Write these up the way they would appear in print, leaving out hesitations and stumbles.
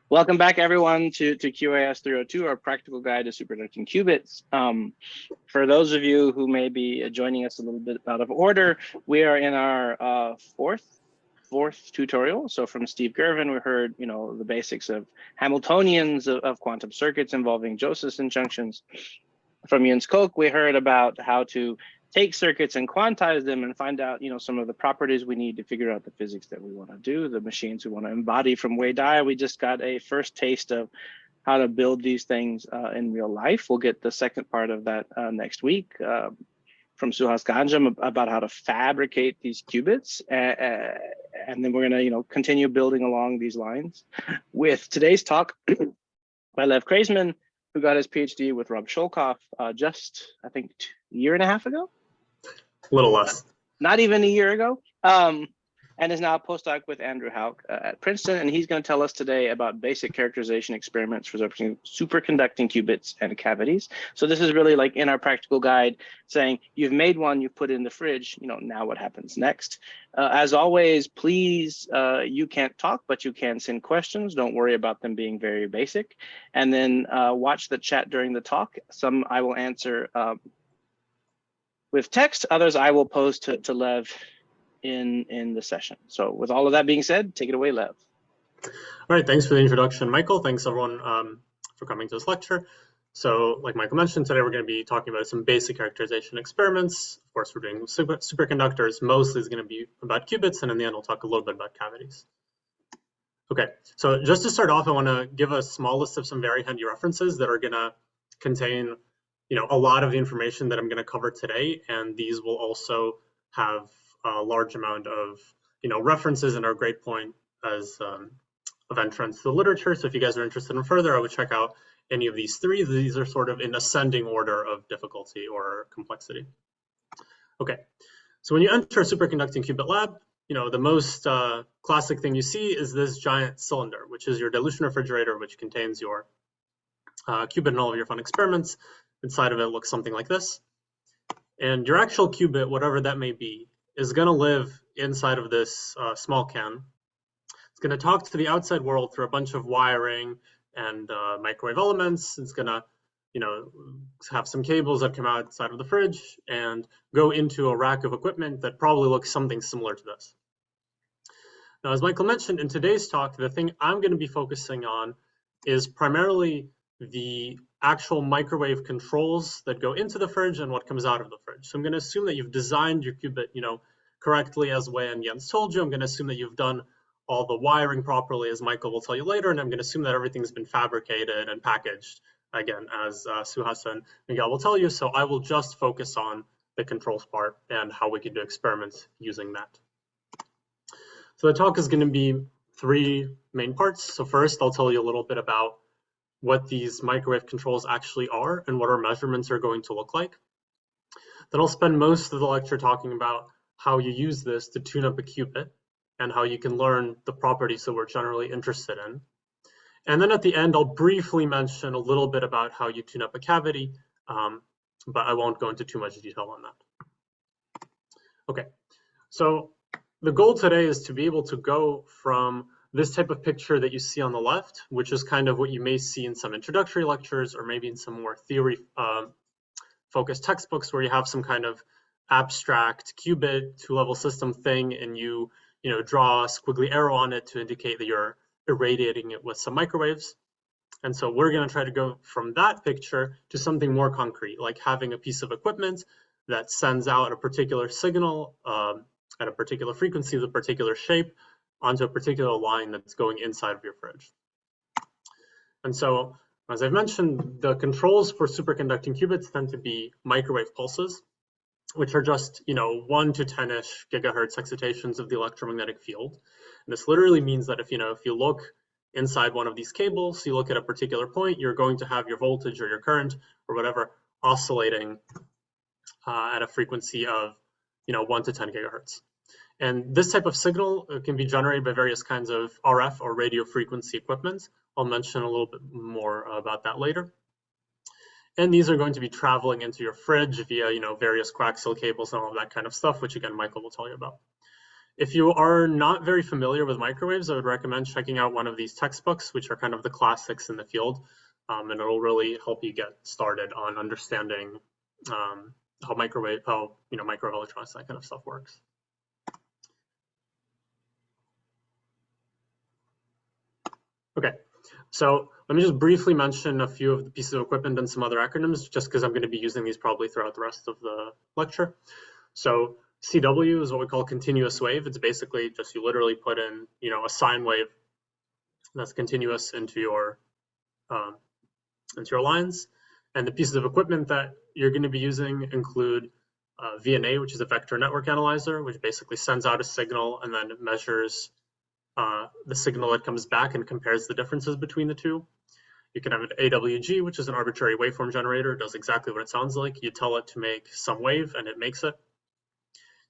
Welcome back, everyone, to QIS 302, our practical guide to superconducting qubits. For those of you who may be joining us a little bit out of order, we are in our fourth tutorial. So from Steve Gervin, we heard, the basics of Hamiltonians of quantum circuits involving Josephson junctions. From Jens Koch, we heard about how to take circuits and quantize them and find out, some of the properties we need to figure out the physics that we want to do, the machines we want to embody from Wei-Dai. We just got a first taste of how to build these things in real life. We'll get the second part of that next week from Suhas Ganjam about how to fabricate these qubits. And then we're going to, continue building along these lines with today's talk by Lev Krayzman, who got his PhD with Rob Sholkoff just, I think, a year and a half ago. A little less. Not even a year ago. And is now a postdoc with Andrew Houck at Princeton. And he's going to tell us today about basic characterization experiments for superconducting qubits and cavities. So this is really like in our practical guide saying, you've made one, you've put it in the fridge, now what happens next? As always, please, you can't talk, but you can send questions. Don't worry about them being very basic. And then watch the chat during the talk. Some I will answer with text, others I will pose to Lev in the session. So with all of that being said, take it away, Lev. All right, thanks for the introduction, Michael. Thanks everyone for coming to this lecture. So like Michael mentioned, today we're going to be talking about some basic characterization experiments. Of course, we're doing superconductors. Mostly is going to be about qubits, and in the end, we'll talk a little bit about cavities. Okay, so just to start off, I want to give a small list of some very handy references that are going to contain, a lot of the information that I'm going to cover today, and these will also have a large amount of, references and are a great point as of entrance to the literature. So if you guys are interested in further, I would check out any of these three. These are sort of in ascending order of difficulty or complexity. Okay, so when you enter a superconducting qubit lab, the most classic thing you see is this giant cylinder, which is your dilution refrigerator, which contains your qubit and all of your fun experiments. Inside of it looks something like this. And your actual qubit, whatever that may be, is going to live inside of this small can. It's going to talk to the outside world through a bunch of wiring and microwave elements. It's going to, have some cables that come outside of the fridge and go into a rack of equipment that probably looks something similar to this. Now, as Michael mentioned in today's talk, the thing I'm going to be focusing on is primarily the actual microwave controls that go into the fridge and what comes out of the fridge. So I'm going to assume that you've designed your qubit, correctly as Wei and Jens told you. I'm going to assume that you've done all the wiring properly, as Michael will tell you later, and I'm going to assume that everything's been fabricated and packaged, again, as Suhas and Miguel will tell you. So I will just focus on the controls part and how we can do experiments using that. So the talk is going to be three main parts. So first, I'll tell you a little bit about what these microwave controls actually are and what our measurements are going to look like. Then I'll spend most of the lecture talking about how you use this to tune up a qubit and how you can learn the properties that we're generally interested in. And then at the end, I'll briefly mention a little bit about how you tune up a cavity, but I won't go into too much detail on that. Okay, so the goal today is to be able to go from this type of picture that you see on the left, which is kind of what you may see in some introductory lectures or maybe in some more theory focused textbooks where you have some kind of abstract qubit two-level system thing and you draw a squiggly arrow on it to indicate that you're irradiating it with some microwaves. And so we're going to try to go from that picture to something more concrete, like having a piece of equipment that sends out a particular signal at a particular frequency with a particular shape onto a particular line that's going inside of your fridge. And so, as I've mentioned, the controls for superconducting qubits tend to be microwave pulses, which are just 1 to 10-ish gigahertz excitations of the electromagnetic field. And this literally means that if you look inside one of these cables, you look at a particular point, you're going to have your voltage or your current or whatever oscillating at a frequency of 1 to 10 gigahertz. And this type of signal can be generated by various kinds of RF or radio frequency equipment. I'll mention a little bit more about that later. And these are going to be traveling into your fridge via various coaxial cables and all of that kind of stuff, which again, Michael will tell you about. If you are not very familiar with microwaves, I would recommend checking out one of these textbooks, which are kind of the classics in the field, and it'll really help you get started on understanding how microelectronics, that kind of stuff works. Okay, so let me just briefly mention a few of the pieces of equipment and some other acronyms, just because I'm going to be using these probably throughout the rest of the lecture. So CW is what we call continuous wave. It's basically just you literally put in, a sine wave that's continuous into your lines. And the pieces of equipment that you're going to be using include VNA, which is a vector network analyzer, which basically sends out a signal and then measures the signal that comes back and compares the differences between the two. You can have an AWG, which is an arbitrary waveform generator. It does exactly what it sounds like. You tell it to make some wave and it makes it.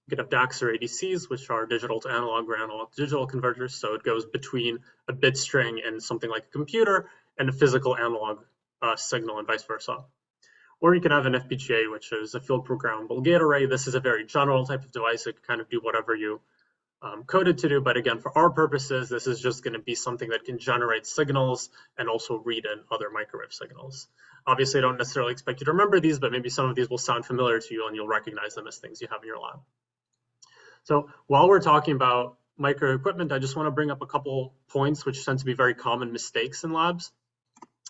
You can have DACs or ADCs, which are digital to analog or analog to digital converters. So it goes between a bit string in something like a computer and a physical analog signal and vice versa. Or you can have an FPGA, which is a field programmable gate array. This is a very general type of device. It can kind of do whatever you code it to do. But again, for our purposes, this is just going to be something that can generate signals and also read in other microwave signals. Obviously, I don't necessarily expect you to remember these, but maybe some of these will sound familiar to you and you'll recognize them as things you have in your lab. So while we're talking about micro equipment, I just want to bring up a couple points which tend to be very common mistakes in labs.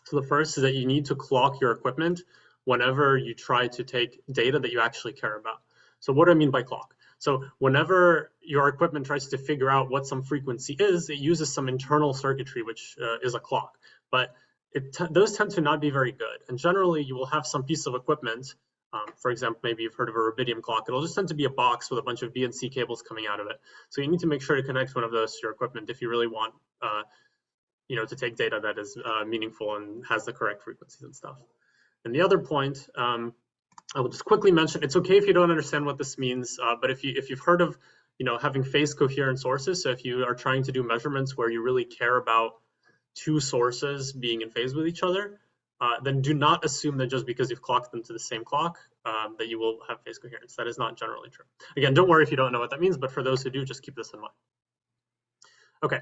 So the first is that you need to clock your equipment whenever you try to take data that you actually care about. So what do I mean by clock? So whenever your equipment tries to figure out what some frequency is, it uses some internal circuitry, which is a clock. But those tend to not be very good. And generally, you will have some piece of equipment. For example, maybe you've heard of a rubidium clock. It'll just tend to be a box with a bunch of BNC cables coming out of it. So you need to make sure to connect one of those to your equipment if you really want to take data that is meaningful and has the correct frequencies and stuff. And the other point, I will just quickly mention, it's okay if you don't understand what this means, but if you've heard of having phase coherent sources, so if you are trying to do measurements where you really care about two sources being in phase with each other, then do not assume that just because you've clocked them to the same clock that you will have phase coherence. That is not generally true. Again, don't worry if you don't know what that means, but for those who do, just keep this in mind. Okay,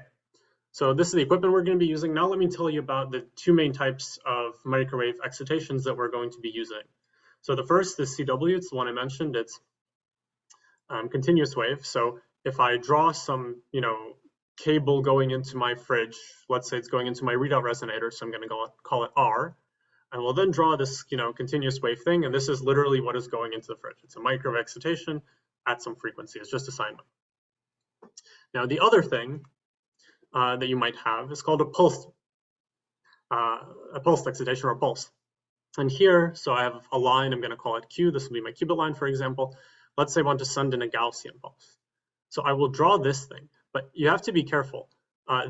so this is the equipment we're going to be using. Now let me tell you about the two main types of microwave excitations that we're going to be using. So the first is CW, it's the one I mentioned, it's continuous wave. So if I draw some, cable going into my fridge, let's say it's going into my readout resonator, so I'm going to call it R, I will then draw this, continuous wave thing, and this is literally what is going into the fridge. It's a microwave excitation at some frequency. It's just a sine wave. Now the other thing that you might have is called a pulsed excitation or a pulse. And here, so I have a line, I'm going to call it Q. This will be my qubit line, for example. Let's say I want to send in a Gaussian pulse. So I will draw this thing, but you have to be careful.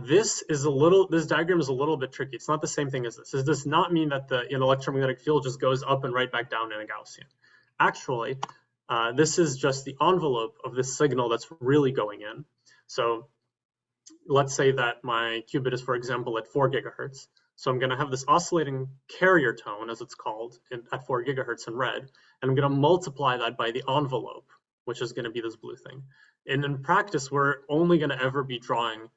This diagram is a little bit tricky. It's not the same thing as this. This does not mean that the electromagnetic field just goes up and right back down in a Gaussian. Actually, this is just the envelope of this signal that's really going in. So let's say that my qubit is, for example, at 4 gigahertz. So I'm going to have this oscillating carrier tone, as it's called, at 4 gigahertz in red, and I'm going to multiply that by the envelope, which is going to be this blue thing. And in practice, we're only going to ever be drawing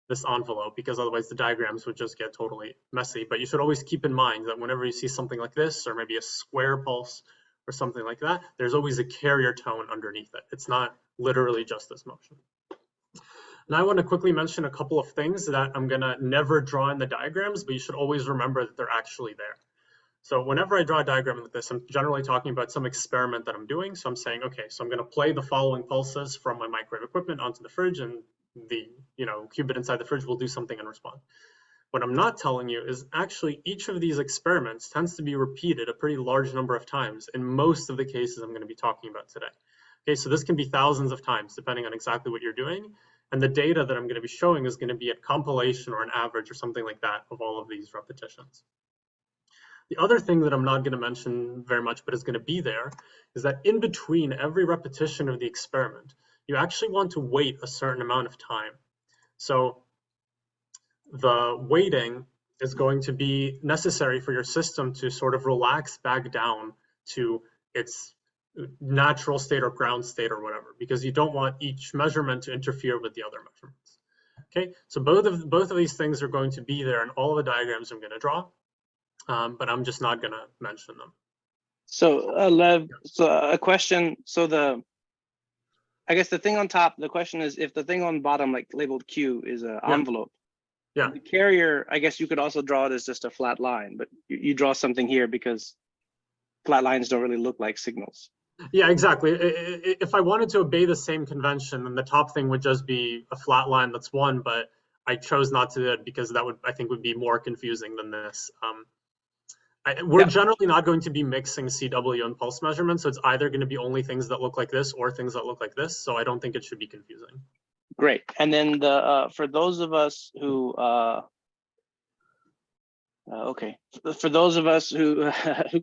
this envelope because otherwise the diagrams would just get totally messy. But you should always keep in mind that whenever you see something like this, or maybe a square pulse or something like that, there's always a carrier tone underneath it. It's not literally just this motion. Now I want to quickly mention a couple of things that I'm going to never draw in the diagrams, but you should always remember that they're actually there. So whenever I draw a diagram like this, I'm generally talking about some experiment that I'm doing. So I'm saying, okay, so I'm going to play the following pulses from my microwave equipment onto the fridge, and the qubit inside the fridge will do something and respond. What I'm not telling you is actually each of these experiments tends to be repeated a pretty large number of times in most of the cases I'm going to be talking about today. Okay, so this can be thousands of times depending on exactly what you're doing. And the data that I'm going to be showing is going to be a compilation or an average or something like that of all of these repetitions. The other thing that I'm not going to mention very much, but is going to be there, is that in between every repetition of the experiment, you actually want to wait a certain amount of time. So the waiting is going to be necessary for your system to sort of relax back down to its natural state or ground state or whatever, because you don't want each measurement to interfere with the other measurements. Okay, so both of these things are going to be there in all the diagrams I'm going to draw, but I'm just not going to mention them. So Lev, so a question. So I guess the thing on top, the question is, if the thing on bottom, like labeled Q, is an envelope, Yeah. the carrier, I guess you could also draw it as just a flat line, but you draw something here because flat lines don't really look like signals. Yeah, exactly. If I wanted to obey the same convention, then the top thing would just be a flat line that's one, but I chose not to do it because that would, I think, would be more confusing than this. We're generally not going to be mixing CW and pulse measurements, so it's either going to be only things that look like this or things that look like this, so I don't think it should be confusing. Great. And then for those of us who okay, for those of us who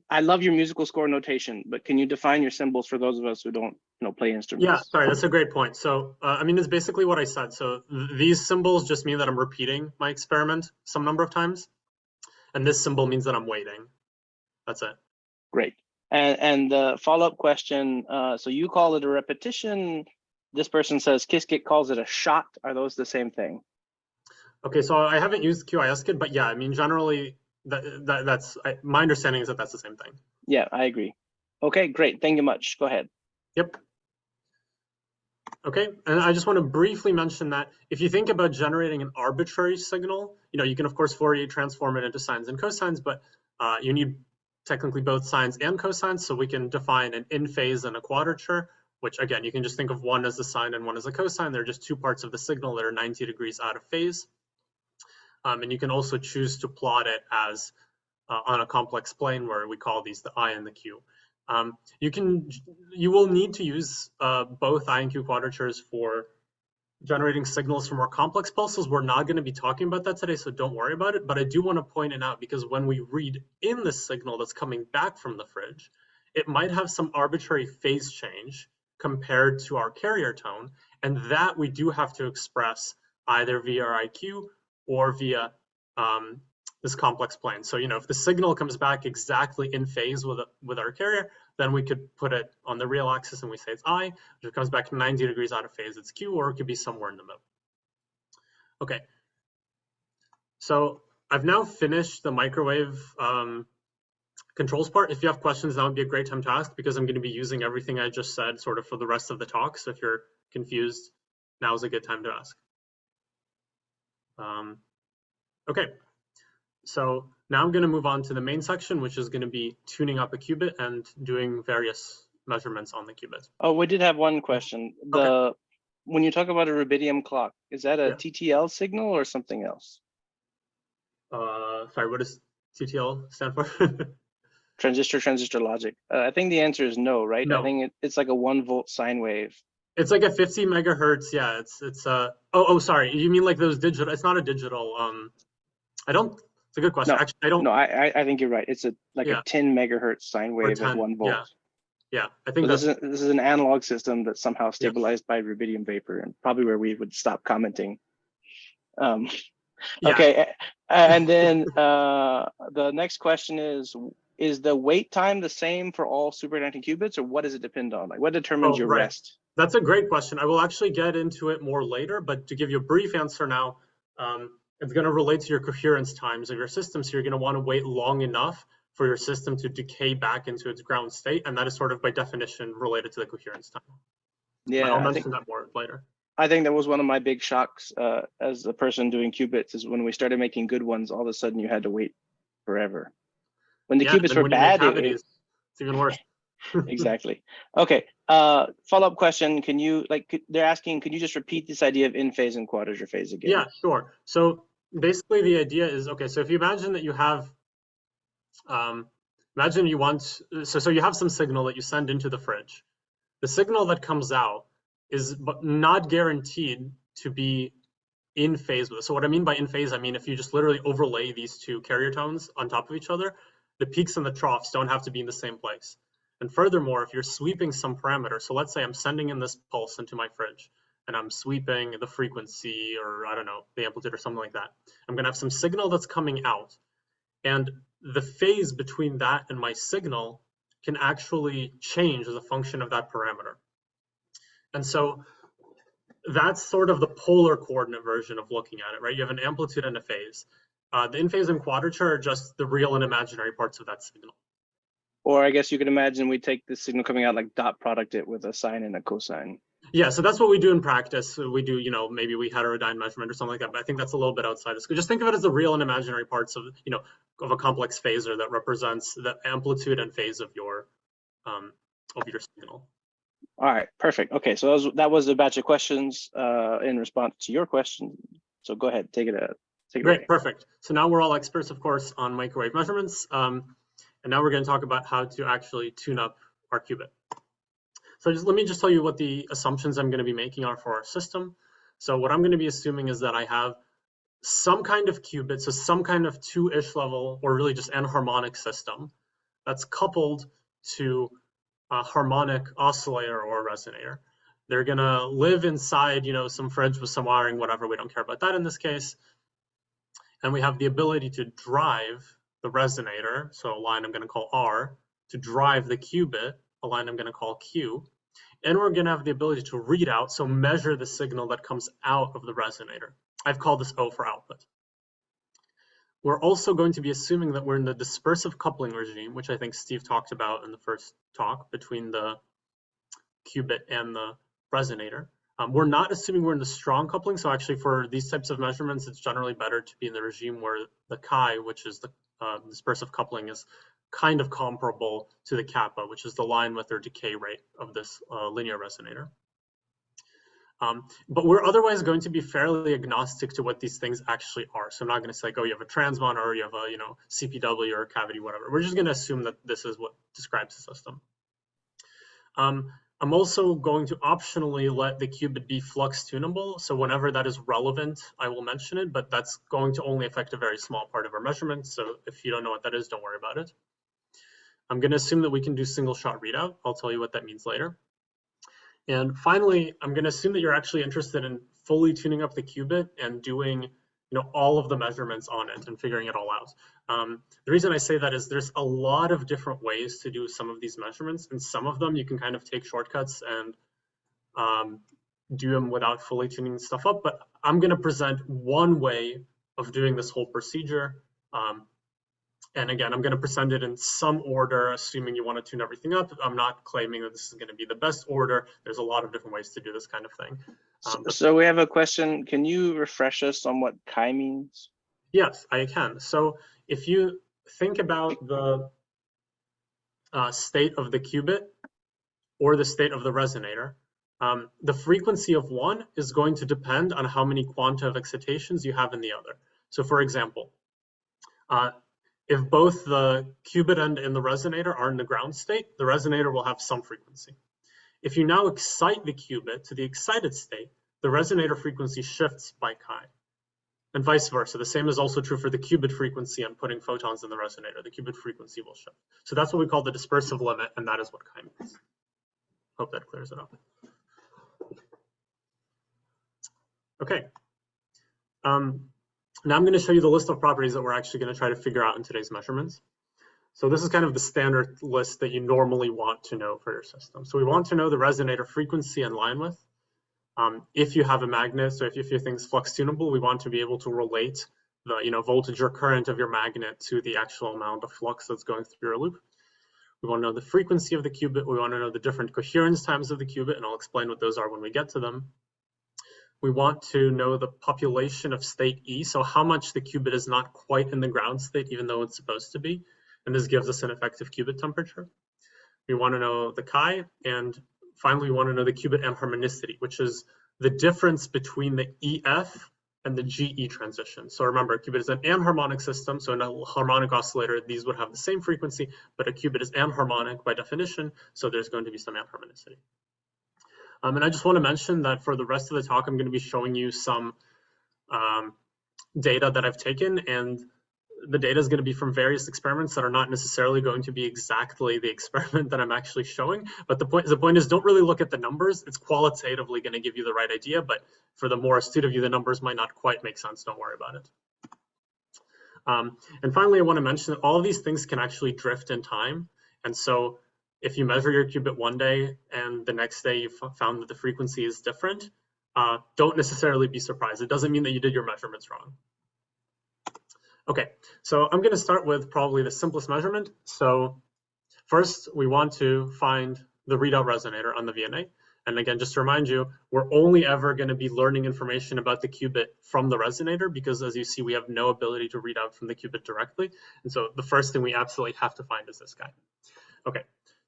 I love your musical score notation, but can you define your symbols for those of us who don't play instruments? Yeah, sorry, that's a great point. So I mean, it's basically what I said. So these symbols just mean that I'm repeating my experiment some number of times, and this symbol means that I'm waiting. That's it. Great. And the follow-up question, so you call it a repetition. This person says Qiskit calls it a shot. Are those the same thing? Okay, so I haven't used QIS kit, but yeah, I mean, generally, that's my understanding is that that's the same thing. Yeah, I agree. Okay, great. Thank you much. Go ahead. Yep. Okay, and I just want to briefly mention that if you think about generating an arbitrary signal, you can of course Fourier transform it into sines and cosines, but you need technically both sines and cosines, so we can define an in phase and a quadrature, which again, you can just think of one as a sine and one as a cosine. They're just two parts of the signal that are 90 degrees out of phase. And you can also choose to plot it as on a complex plane where we call these the I and the Q. You will need to use both I and Q quadratures for generating signals for more complex pulses. We're not going to be talking about that today, so don't worry about it. But I do want to point it out because when we read in the signal that's coming back from the fridge, it might have some arbitrary phase change compared to our carrier tone, and that we do have to express either via our IQ or via this complex plane. So, if the signal comes back exactly in phase with our carrier, then we could put it on the real axis and we say it's I. If it comes back 90 degrees out of phase, it's Q, or it could be somewhere in the middle. Okay. So I've now finished the microwave controls part. If you have questions, that would be a great time to ask because I'm going to be using everything I just said sort of for the rest of the talk. So if you're confused, now is a good time to ask. Okay, so now I'm going to move on to the main section, which is going to be tuning up a qubit and doing various measurements on the qubit. Oh, we did have one question. Okay. When you talk about a rubidium clock, is that a TTL signal or something else? Sorry, what does TTL stand for? Transistor logic. I think the answer is no, right? No. I think it's like a 1 volt sine wave. It's like a 50 megahertz. Yeah, it's sorry. You mean like those digital? It's not a digital. It's a good question. No, actually, I don't. No, I think you're right. It's a 10 megahertz sine wave at 1 volt. Yeah. I think this is an analog system that's somehow stabilized by rubidium vapor, and probably where we would stop commenting. Okay, and then the next question is the wait time the same for all superconducting qubits, or what does it depend on? Like, what determines your rest? That's a great question. I will actually get into it more later, but to give you a brief answer now, it's going to relate to your coherence times of your system. So you're going to want to wait long enough for your system to decay back into its ground state, and that is sort of by definition related to the coherence time. Yeah, but I'll mention that more later. I think that was one of my big shocks as a person doing qubits, is when we started making good ones, all of a sudden you had to wait forever. When the qubits were bad, it's even worse. Exactly. Okay. Follow-up question. Can you, they're asking, can you just repeat this idea of in phase and quadrature phase again? Yeah, sure. So basically the idea is, okay, so if you imagine that you have, imagine you want, so you have some signal that you send into the fridge. The signal that comes out is not guaranteed to be in phase with it. So what I mean by in phase, I mean if you just literally overlay these two carrier tones on top of each other, the peaks and the troughs don't have to be in the same place. And furthermore, if you're sweeping some parameter, so let's say I'm sending in this pulse into my fridge and I'm sweeping the frequency, or I don't know, the amplitude or something like that. I'm going to have some signal that's coming out. And the phase between that and my signal can actually change as a function of that parameter. And so that's sort of the polar coordinate version of looking at it, right? You have an amplitude and a phase. The in phase and quadrature are just the real and imaginary parts of that signal. Or I guess you could imagine we take the signal coming out, like dot product it with a sine and a cosine. Yeah, so that's what we do in practice. We do, maybe we heterodyne measurement or something like that, but I think that's a little bit outside of school. Just think of it as the real and imaginary parts of, of a complex phasor that represents the amplitude and phase of your signal. All right, perfect. Okay, so that was a batch of questions in response to your question. So go ahead, take it Great, away. perfect. So now we're all experts, of course, on microwave measurements. And now we're going to talk about how to actually tune up our qubit. So let me tell you what the assumptions I'm going to be making are for our system. So what I'm going to be assuming is that I have some kind of qubit, so some kind of 2-ish level, or really just anharmonic system that's coupled to a harmonic oscillator or resonator. They're going to live inside, some fridge with some wiring, whatever. We don't care about that in this case. And we have the ability to drive the resonator, so a line I'm going to call R, to drive the qubit, a line I'm going to call Q. And we're going to have the ability to read out, so measure the signal that comes out of the resonator. I've called this O for output. We're also going to be assuming that we're in the dispersive coupling regime, which I think Steve talked about in the first talk between the qubit and the resonator. We're not assuming we're in the strong coupling. So actually for these types of measurements, it's generally better to be in the regime where the chi, which is the dispersive coupling, is kind of comparable to the kappa, which is the line with their decay rate of this linear resonator. But we're otherwise going to be fairly agnostic to what these things actually are. So I'm not going to say, oh, you have a transmon or you have a CPW or a cavity, whatever. We're just going to assume that this is what describes the system. I'm also going to optionally let the qubit be flux tunable. So whenever that is relevant, I will mention it, but that's going to only affect a very small part of our measurement. So if you don't know what that is, don't worry about it. I'm going to assume that we can do single shot readout. I'll tell you what that means later. And finally, I'm going to assume that you're actually interested in fully tuning up the qubit and doing all of the measurements on it and figuring it all out. The reason I say that is there's a lot of different ways to do some of these measurements, and some of them you can kind of take shortcuts and do them without fully tuning stuff up. But I'm going to present one way of doing this whole procedure. And again, I'm going to present it in some order, assuming you want to tune everything up. I'm not claiming that this is going to be the best order. There's a lot of different ways to do this kind of thing. So we have a question. Can you refresh us on what chi means? Yes, I can. So if you think about the state of the qubit or the state of the resonator, the frequency of one is going to depend on how many quanta of excitations you have in the other. So for example, if both the qubit end and the resonator are in the ground state, the resonator will have some frequency. If you now excite the qubit to the excited state, the resonator frequency shifts by chi. And vice versa. The same is also true for the qubit frequency and putting photons in the resonator. The qubit frequency will shift. So that's what we call the dispersive limit, and that is what chi means. Hope that clears it up. Okay. Now I'm going to show you the list of properties that we're actually going to try to figure out in today's measurements. So this is kind of the standard list that you normally want to know for your system. So we want to know the resonator frequency and line width. If you have a magnet, so if your thing's flux tunable, we want to be able to relate the voltage or current of your magnet to the actual amount of flux that's going through your loop. We want to know the frequency of the qubit. We want to know the different coherence times of the qubit, and I'll explain what those are when we get to them. We want to know the population of state E, so how much the qubit is not quite in the ground state, even though it's supposed to be. And this gives us an effective qubit temperature. We want to know the chi, and finally, we want to know the qubit anharmonicity, which is the difference between the EF and the GE transition. So remember, a qubit is an anharmonic system, so in a harmonic oscillator, these would have the same frequency, but a qubit is anharmonic by definition, so there's going to be some anharmonicity. And I just want to mention that for the rest of the talk, I'm going to be showing you some data that I've taken, and the data is going to be from various experiments that are not necessarily going to be exactly the experiment that I'm actually showing. But the point is, don't really look at the numbers. It's qualitatively going to give you the right idea, but for the more astute of you, the numbers might not quite make sense. Don't worry about it. And finally, I want to mention that all of these things can actually drift in time. And so if you measure your qubit one day and the next day you found that the frequency is different, don't necessarily be surprised. It doesn't mean that you did your measurements wrong. Okay, so I'm going to start with probably the simplest measurement. So first, we want to find the readout resonator on the VNA. And again, just to remind you, we're only ever going to be learning information about the qubit from the resonator because, as you see, we have no ability to read out from the qubit directly. And so the first thing we absolutely have to find is this guy. Okay,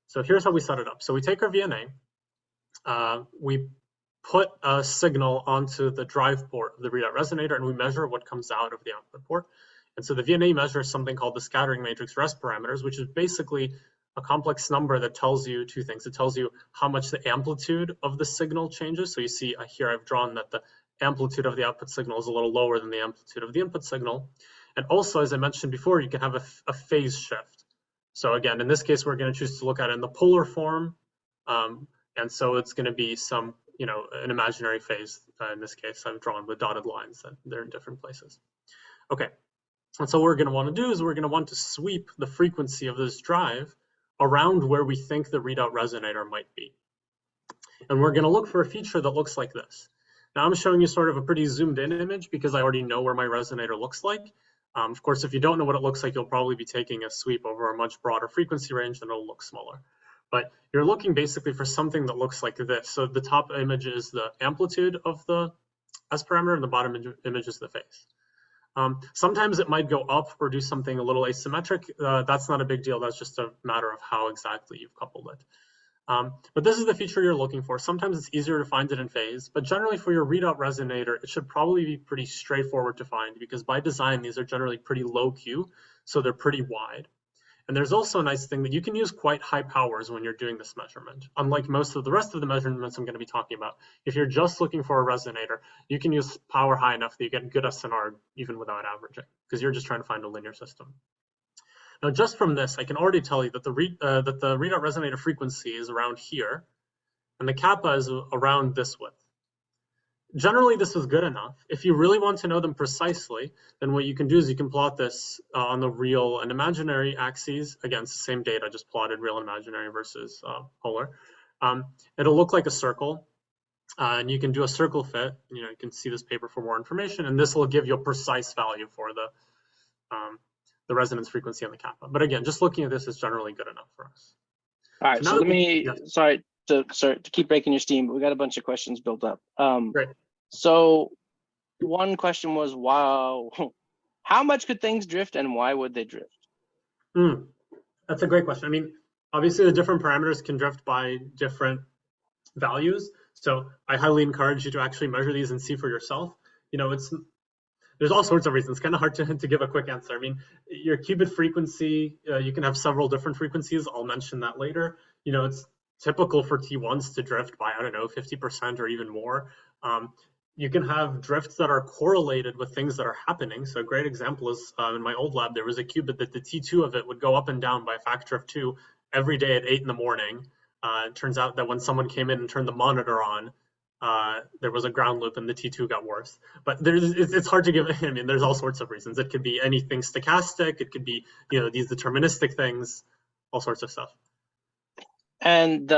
so here's how we set it up. So we take our VNA, we put a signal onto the drive port of the readout resonator, and we measure what comes out of the output port. And so the VNA measures something called the scattering matrix for S parameters, which is basically a complex number that tells you two things. It tells you how much the amplitude of the signal changes. So you see here I've drawn that the amplitude of the output signal is a little lower than the amplitude of the input signal. And also, as I mentioned before, you can have a phase shift. So again, in this case, we're going to choose to look at it in the polar form. And so it's going to be some, an imaginary phase. In this case, I've drawn with dotted lines that they're in different places. Okay. And so what we're going to want to do is we're going to want to sweep the frequency of this drive around where we think the readout resonator might be. And we're going to look for a feature that looks like this. Now I'm showing you sort of a pretty zoomed in image because I already know where my resonator looks like. Of course, if you don't know what it looks like, you'll probably be taking a sweep over a much broader frequency range and it'll look smaller. But you're looking basically for something that looks like this. So the top image is the amplitude of the S parameter and the bottom image is the phase. Sometimes it might go up or do something a little asymmetric. That's not a big deal. That's just a matter of how exactly you've coupled it. But this is the feature you're looking for. Sometimes it's easier to find it in phase, but generally for your readout resonator, it should probably be pretty straightforward to find because by design, these are generally pretty low Q, so they're pretty wide. And there's also a nice thing that you can use quite high powers when you're doing this measurement. Unlike most of the rest of the measurements I'm going to be talking about, if you're just looking for a resonator, you can use power high enough that you get good SNR even without averaging, because you're just trying to find a linear system. Now, just from this, I can already tell you that the readout resonator frequency is around here, and the kappa is around this width. Generally, this is good enough. If you really want to know them precisely, then what you can do is you can plot this on the real and imaginary axes. Again, it's the same data, just plotted real and imaginary versus polar. It'll look like a circle, and you can do a circle fit. You can see this paper for more information, and this will give you a precise value for the resonance frequency on the kappa. But again, just looking at this is generally good enough for us. All right, so let me, sorry to keep breaking your steam, but we got a bunch of questions built up. Great. So one question was, wow, how much could things drift and why would they drift? That's a great question. I mean, obviously the different parameters can drift by different values. So I highly encourage you to actually measure these and see for yourself. There's all sorts of reasons. It's kind of hard to give a quick answer. I mean, your qubit frequency, you can have several different frequencies. I'll mention that later. It's typical for T1s to drift by, 50% or even more. You can have drifts that are correlated with things that are happening. So a great example is in my old lab, there was a qubit that the T2 of it would go up and down by a factor of 2 every day at 8 in the morning. It turns out that when someone came in and turned the monitor on, there was a ground loop and the T2 got worse. But it's hard to give, I mean, there's all sorts of reasons. It could be anything stochastic. It could be, these deterministic things, all sorts of stuff. And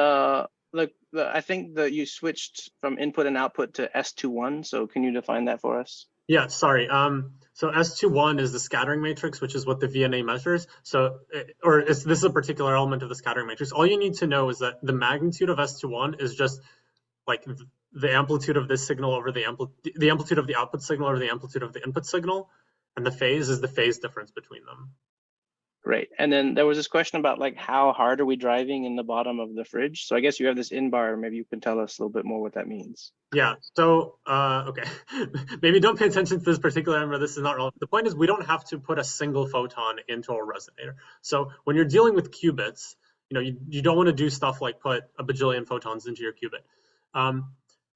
I think that you switched from input and output to S21. So can you define that for us? Yeah, sorry. So S21 is the scattering matrix, which is what the VNA measures. So, this is a particular element of the scattering matrix. All you need to know is that the magnitude of S21 is just like the amplitude of this signal over the amplitude of the output signal over the amplitude of the input signal, and the phase is the phase difference between them. Right. And then there was this question about like how hard are we driving in the bottom of the fridge? So I guess you have this in bar. Maybe you can tell us a little bit more what that means. Yeah. So okay, maybe don't pay attention to this particular number. This is not relevant. The point is we don't have to put a single photon into a resonator. So when you're dealing with qubits, you don't want to do stuff like put a bajillion photons into your qubit.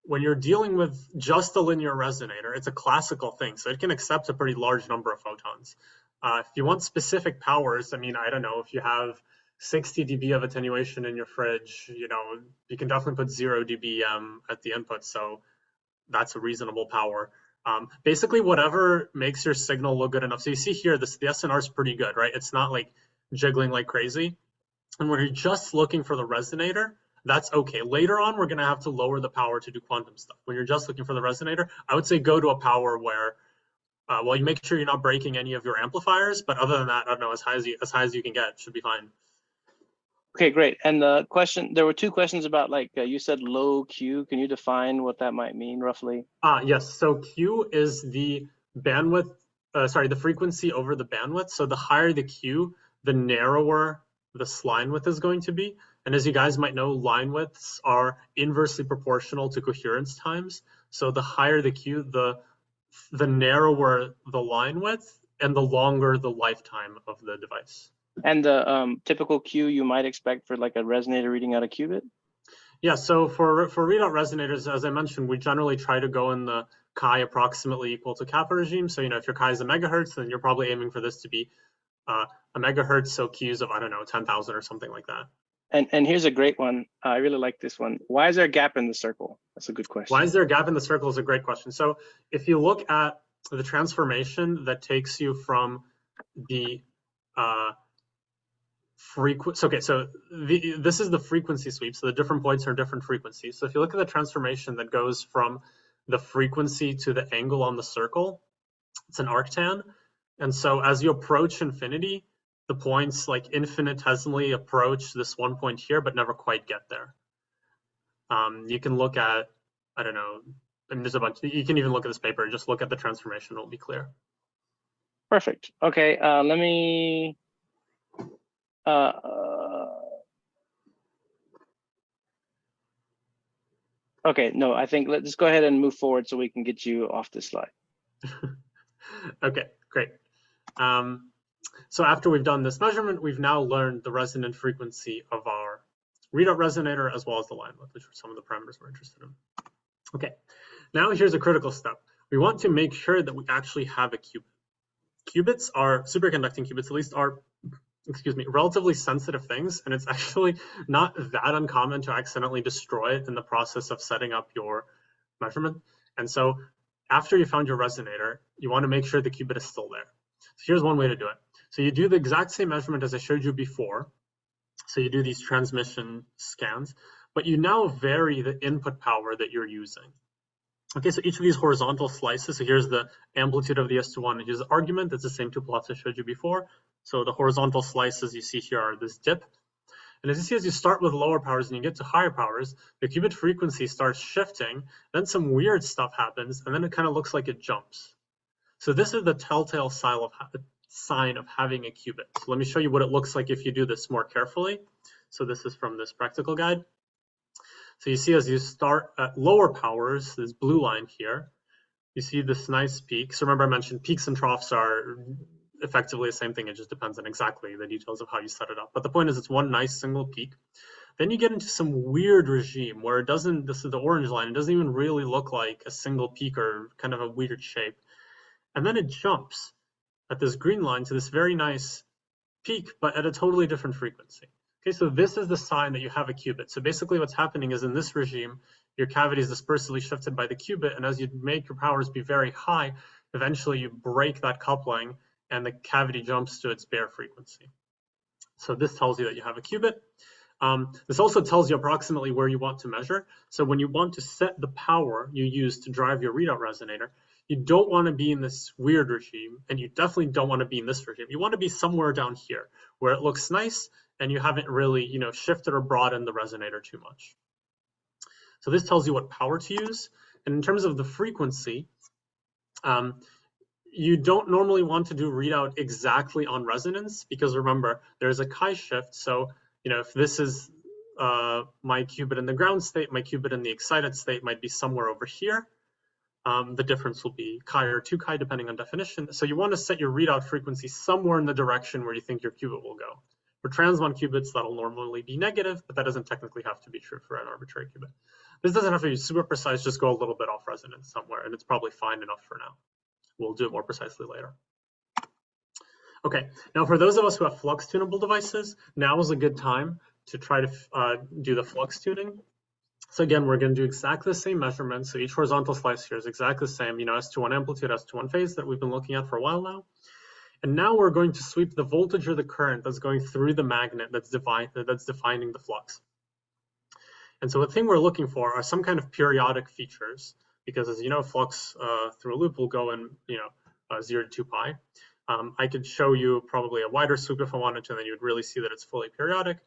When you're dealing with just a linear resonator, it's a classical thing. So it can accept a pretty large number of photons. If you want specific powers, I mean, I don't know, if you have 60 dB of attenuation in your fridge, you can definitely put 0 dB at the input. So that's a reasonable power. Basically, whatever makes your signal look good enough. So you see here, the SNR is pretty good, right? It's not like jiggling like crazy. And when you're just looking for the resonator, that's okay. Later on, we're going to have to lower the power to do quantum stuff. When you're just looking for the resonator, I would say go to a power where, well, you make sure you're not breaking any of your amplifiers. But other than that, I don't know, as high as you can get should be fine. Okay, great. And the question, there were two questions about, like, you said low Q. Can you define what that might mean roughly? Yes. So Q is the bandwidth, the frequency over the bandwidth. So the higher the Q, the narrower this line width is going to be. And as you guys might know, line widths are inversely proportional to coherence times. So the higher the Q, the narrower the line width and the longer the lifetime of the device. And the typical Q you might expect for like a resonator reading out a qubit? Yeah, so for readout resonators, as I mentioned, we generally try to go in the chi approximately equal to kappa regime. So, if your chi is a megahertz, then you're probably aiming for this to be a megahertz, so Qs of, I don't know, 10,000 or something like that. And here's a great one. I really like this one. Why is there a gap in the circle? That's a good question. Why is there a gap in the circle is a great question. So if you look at the transformation that takes you from the frequency, okay, so this is the frequency sweep. So the different points are different frequencies. So if you look at the transformation that goes from the frequency to the angle on the circle, it's an arctan. And so as you approach infinity, the points like infinitesimally approach this one point here, but never quite get there. You can look at, I don't know, and there's a bunch, you can even look at this paper and just look at the transformation, it'll be clear. Perfect. Okay, let me, okay, no, I think let's go ahead and move forward so we can get you off this slide. Okay, great. So after we've done this measurement, we've now learned the resonant frequency of our readout resonator as well as the line width, which are some of the parameters we're interested in. Okay, now here's a critical step. We want to make sure that we actually have a qubit. Qubits are, superconducting qubits at least, are, relatively sensitive things, and it's actually not that uncommon to accidentally destroy it in the process of setting up your measurement. And so after you found your resonator, you want to make sure the qubit is still there. So here's one way to do it. So you do the exact same measurement as I showed you before. So you do these transmission scans, but you now vary the input power that you're using. Okay, so each of these horizontal slices, so here's the amplitude of the S21, and here's the argument. That's the same two plots I showed you before. So the horizontal slices you see here are this dip. And as you see, as you start with lower powers and you get to higher powers, the qubit frequency starts shifting, then some weird stuff happens, and then it kind of looks like it jumps. So this is the telltale sign of having a qubit. So let me show you what it looks like if you do this more carefully. So this is from this practical guide. So you see as you start at lower powers, this blue line here, you see this nice peak. So remember I mentioned peaks and troughs are effectively the same thing. It just depends on exactly the details of how you set it up. But the point is it's one nice single peak. Then you get into some weird regime where it doesn't, this is the orange line, it doesn't even really look like a single peak or kind of a weird shape. And then it jumps at this green line to this very nice peak, but at a totally different frequency. Okay, so this is the sign that you have a qubit. So basically what's happening is in this regime, your cavity is dispersively shifted by the qubit, and as you make your powers be very high, eventually you break that coupling and the cavity jumps to its bare frequency. So this tells you that you have a qubit. This also tells you approximately where you want to measure. So when you want to set the power you use to drive your readout resonator, you don't want to be in this weird regime, and you definitely don't want to be in this regime. You want to be somewhere down here where it looks nice and you haven't really, shifted or broadened the resonator too much. So this tells you what power to use. And in terms of the frequency, you don't normally want to do readout exactly on resonance because remember, there's a chi shift. So, if this is my qubit in the ground state, my qubit in the excited state might be somewhere over here. The difference will be chi or 2 chi depending on definition. So you want to set your readout frequency somewhere in the direction where you think your qubit will go. For transmon qubits, that'll normally be negative, but that doesn't technically have to be true for an arbitrary qubit. This doesn't have to be super precise, just go a little bit off resonance somewhere, and it's probably fine enough for now. We'll do it more precisely later. Okay, now for those of us who have flux tunable devices, now is a good time to try to do the flux tuning. So again, we're going to do exactly the same measurements. So each horizontal slice here is exactly the same, S21 amplitude, S21 phase that we've been looking at for a while now. And now we're going to sweep the voltage or the current that's going through the magnet that's defining the flux. And so the thing we're looking for are some kind of periodic features, because as you know, flux through a loop will go in 0 to 2 pi. I could show you probably a wider sweep if I wanted to, and then you would really see that it's fully periodic.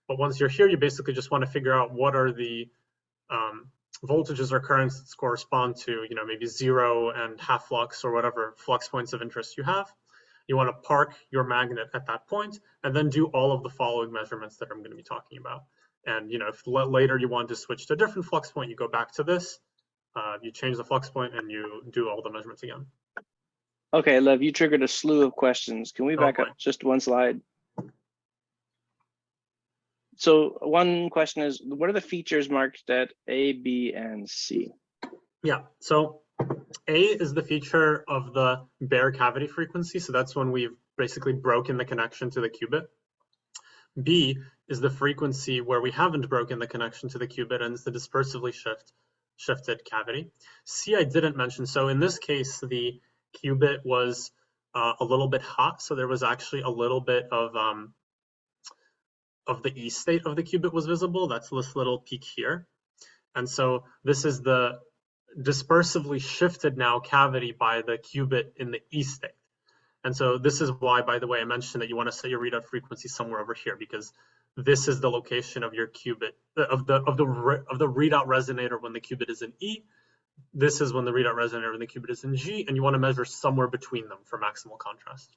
But once you're here, you basically just want to figure out what are the voltages or currents that correspond to, maybe 0 and half flux or whatever flux points of interest you have. You want to park your magnet at that point and then do all of the following measurements that I'm going to be talking about. And if later you want to switch to a different flux point, you go back to this, you change the flux point, and you do all the measurements again. Okay, Lev, you triggered a slew of questions. Can we back up just one slide? So one question is, what are the features marked at A, B, and C? Yeah, so A is the feature of the bare cavity frequency. So that's when we've basically broken the connection to the qubit. B is the frequency where we haven't broken the connection to the qubit, and it's the dispersively shifted cavity. C I didn't mention. So in this case, the qubit was a little bit hot. So there was actually a little bit of the E state of the qubit was visible. That's this little peak here. And so this is the dispersively shifted now cavity by the qubit in the E state. And so this is why, by the way, I mentioned that you want to set your readout frequency somewhere over here, because this is the location of your qubit, of the readout resonator when the qubit is in E. This is when the readout resonator when the qubit is in G, and you want to measure somewhere between them for maximal contrast.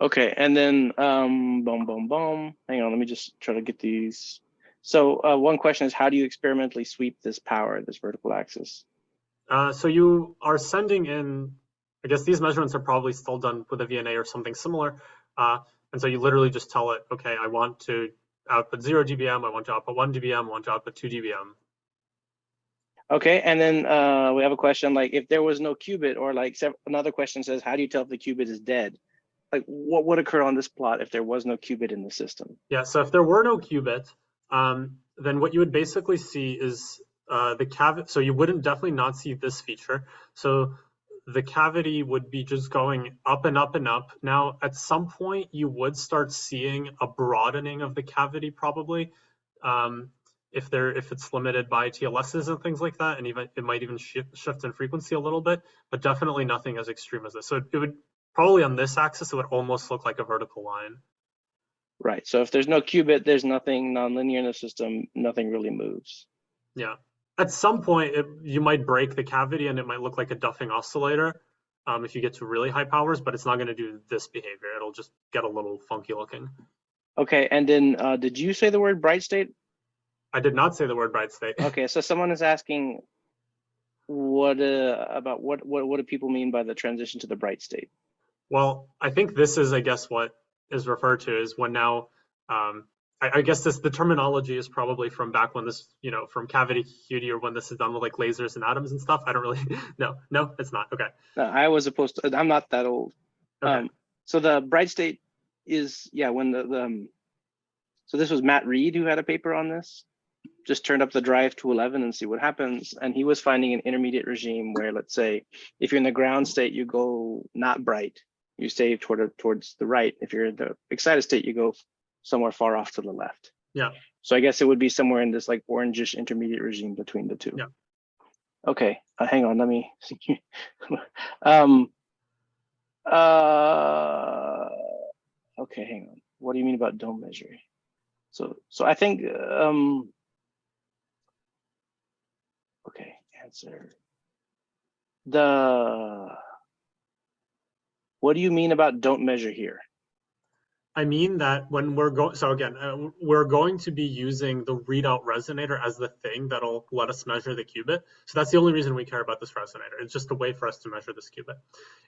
Okay, and then boom, boom, boom. Hang on, let me just try to get these. So one question is, how do you experimentally sweep this power, this vertical axis? So you are sending in, I guess these measurements are probably still done with a VNA or something similar. And so you literally just tell it, okay, I want to output 0 dBm, I want to output 1 dBm, I want to output 2 dBm. Okay, and then we have a question like, if there was no qubit, or like another question says, how do you tell if the qubit is dead? Like, what would occur on this plot if there was no qubit in the system? Yeah, so if there were no qubit, then what you would basically see is the cavity. So you wouldn't definitely not see this feature. So the cavity would be just going up and up and up. Now, at some point, you would start seeing a broadening of the cavity, probably, if it's limited by TLSs and things like that, and even it might even shift in frequency a little bit, but definitely nothing as extreme as this. So it would probably on this axis, it would almost look like a vertical line. Right. So if there's no qubit, there's nothing nonlinear in the system. Nothing really moves. Yeah. At some point, you might break the cavity and it might look like a Duffing oscillator if you get to really high powers, but it's not going to do this behavior. It'll just get a little funky looking. Okay. And then did you say the word bright state? I did not say the word bright state. Okay. So someone is asking what do people mean by the transition to the bright state? Well, I think this is, I guess, what is referred to is when now, I guess the terminology is probably from back when this, from cavity QD, or when this is done with like lasers and atoms and stuff. I don't really, no, it's not. Okay. I was supposed to, I'm not that old. Okay. So the bright state is, yeah, when so this was Matt Reed who had a paper on this. Just turned up the drive to 11 and see what happens. And he was finding an intermediate regime where, let's say, if you're in the ground state, you go not bright, you stay towards the right. If you're in the excited state, you go somewhere far off to the left. Yeah. So I guess it would be somewhere in this like orangish intermediate regime between the two. Yeah. Okay, hang on, let me see. Okay, hang on. What do you mean about don't measure? So I think, okay, answer. What do you mean about don't measure here? I mean that when we're going, so again, we're going to be using the readout resonator as the thing that'll let us measure the qubit. So that's the only reason we care about this resonator. It's just a way for us to measure this qubit.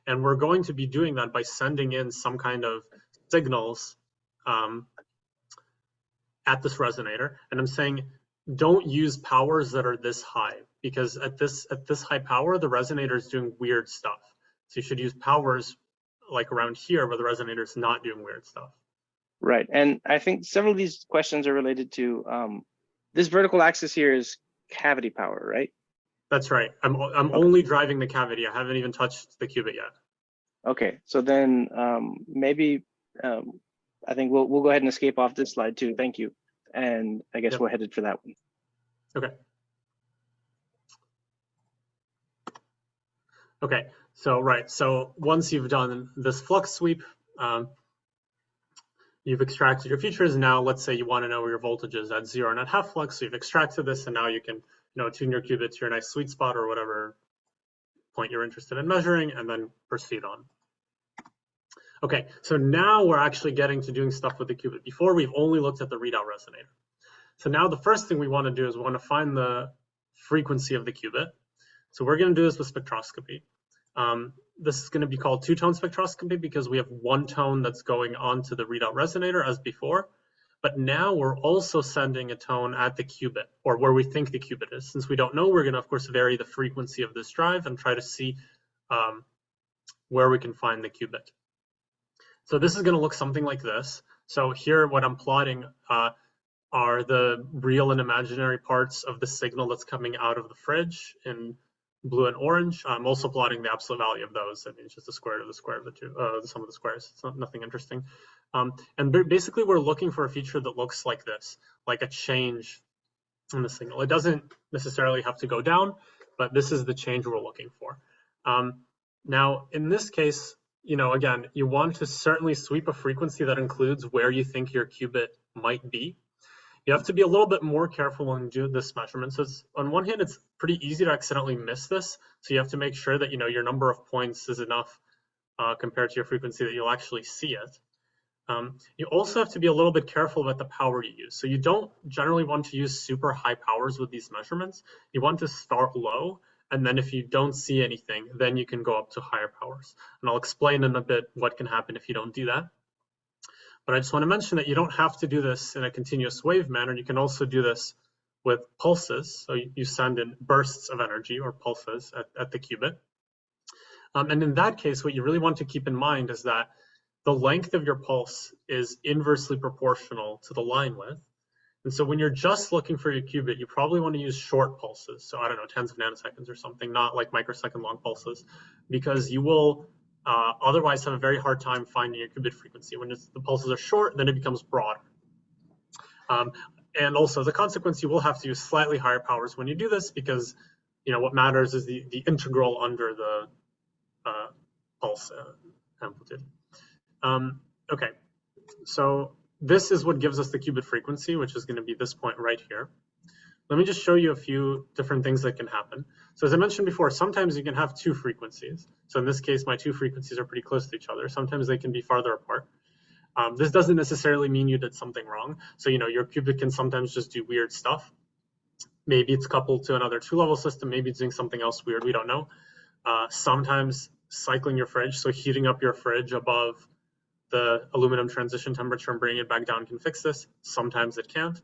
And we're going to be doing that by sending in some kind of signals at this resonator. And I'm saying, don't use powers that are this high, because at this high power, the resonator is doing weird stuff. So you should use powers like around here where the resonator is not doing weird stuff. Right, and I think several of these questions are related to this vertical axis here is cavity power, right? That's right. I'm only driving the cavity. I haven't even touched the qubit yet. Okay, so then maybe I think we'll go ahead and escape off this slide too. Thank you. And I guess we're headed for that one. Okay. Okay, so right, so once you've done this flux sweep, you've extracted your features. Now, let's say you want to know where your voltage is at 0 and at half flux. So you've extracted this, and now you can, tune your qubit to your nice sweet spot or whatever point you're interested in measuring, and then proceed on. Okay, so now we're actually getting to doing stuff with the qubit. Before, we've only looked at the readout resonator. So now the first thing we want to do is we want to find the frequency of the qubit. So we're going to do this with spectroscopy. This is going to be called two-tone spectroscopy because we have one tone that's going onto the readout resonator as before. But now we're also sending a tone at the qubit, or where we think the qubit is. Since we don't know, we're going to, of course, vary the frequency of this drive and try to see where we can find the qubit. So this is going to look something like this. So here, what I'm plotting are the real and imaginary parts of the signal that's coming out of the fridge in blue and orange. I'm also plotting the absolute value of those. I mean, it's just the square root of the square of the two, the sum of the squares. It's nothing interesting. And basically, we're looking for a feature that looks like this, like a change in the signal. It doesn't necessarily have to go down, but this is the change we're looking for. Now, in this case, again, you want to certainly sweep a frequency that includes where you think your qubit might be. You have to be a little bit more careful when you do this measurement. So on one hand, it's pretty easy to accidentally miss this. So you have to make sure that your number of points is enough compared to your frequency that you'll actually see it. You also have to be a little bit careful about the power you use. So you don't generally want to use super high powers with these measurements. You want to start low, and then if you don't see anything, then you can go up to higher powers. And I'll explain in a bit what can happen if you don't do that. But I just want to mention that you don't have to do this in a continuous wave manner. You can also do this with pulses. So you send in bursts of energy or pulses at the qubit. And in that case, what you really want to keep in mind is that the length of your pulse is inversely proportional to the line width. And so when you're just looking for your qubit, you probably want to use short pulses. So I don't know, tens of nanoseconds or something, not like microsecond long pulses, because you will otherwise have a very hard time finding your qubit frequency. When the pulses are short, then it becomes broader. And also, as a consequence, you will have to use slightly higher powers when you do this because what matters is the integral under the pulse amplitude. Okay, so this is what gives us the qubit frequency, which is going to be this point right here. Let me just show you a few different things that can happen. So as I mentioned before, sometimes you can have two frequencies. So in this case, my two frequencies are pretty close to each other. Sometimes they can be farther apart. This doesn't necessarily mean you did something wrong. So your qubit can sometimes just do weird stuff. Maybe it's coupled to another two-level system. Maybe it's doing something else weird. We don't know. Sometimes cycling your fridge, so heating up your fridge above the aluminum transition temperature and bringing it back down can fix this. Sometimes it can't.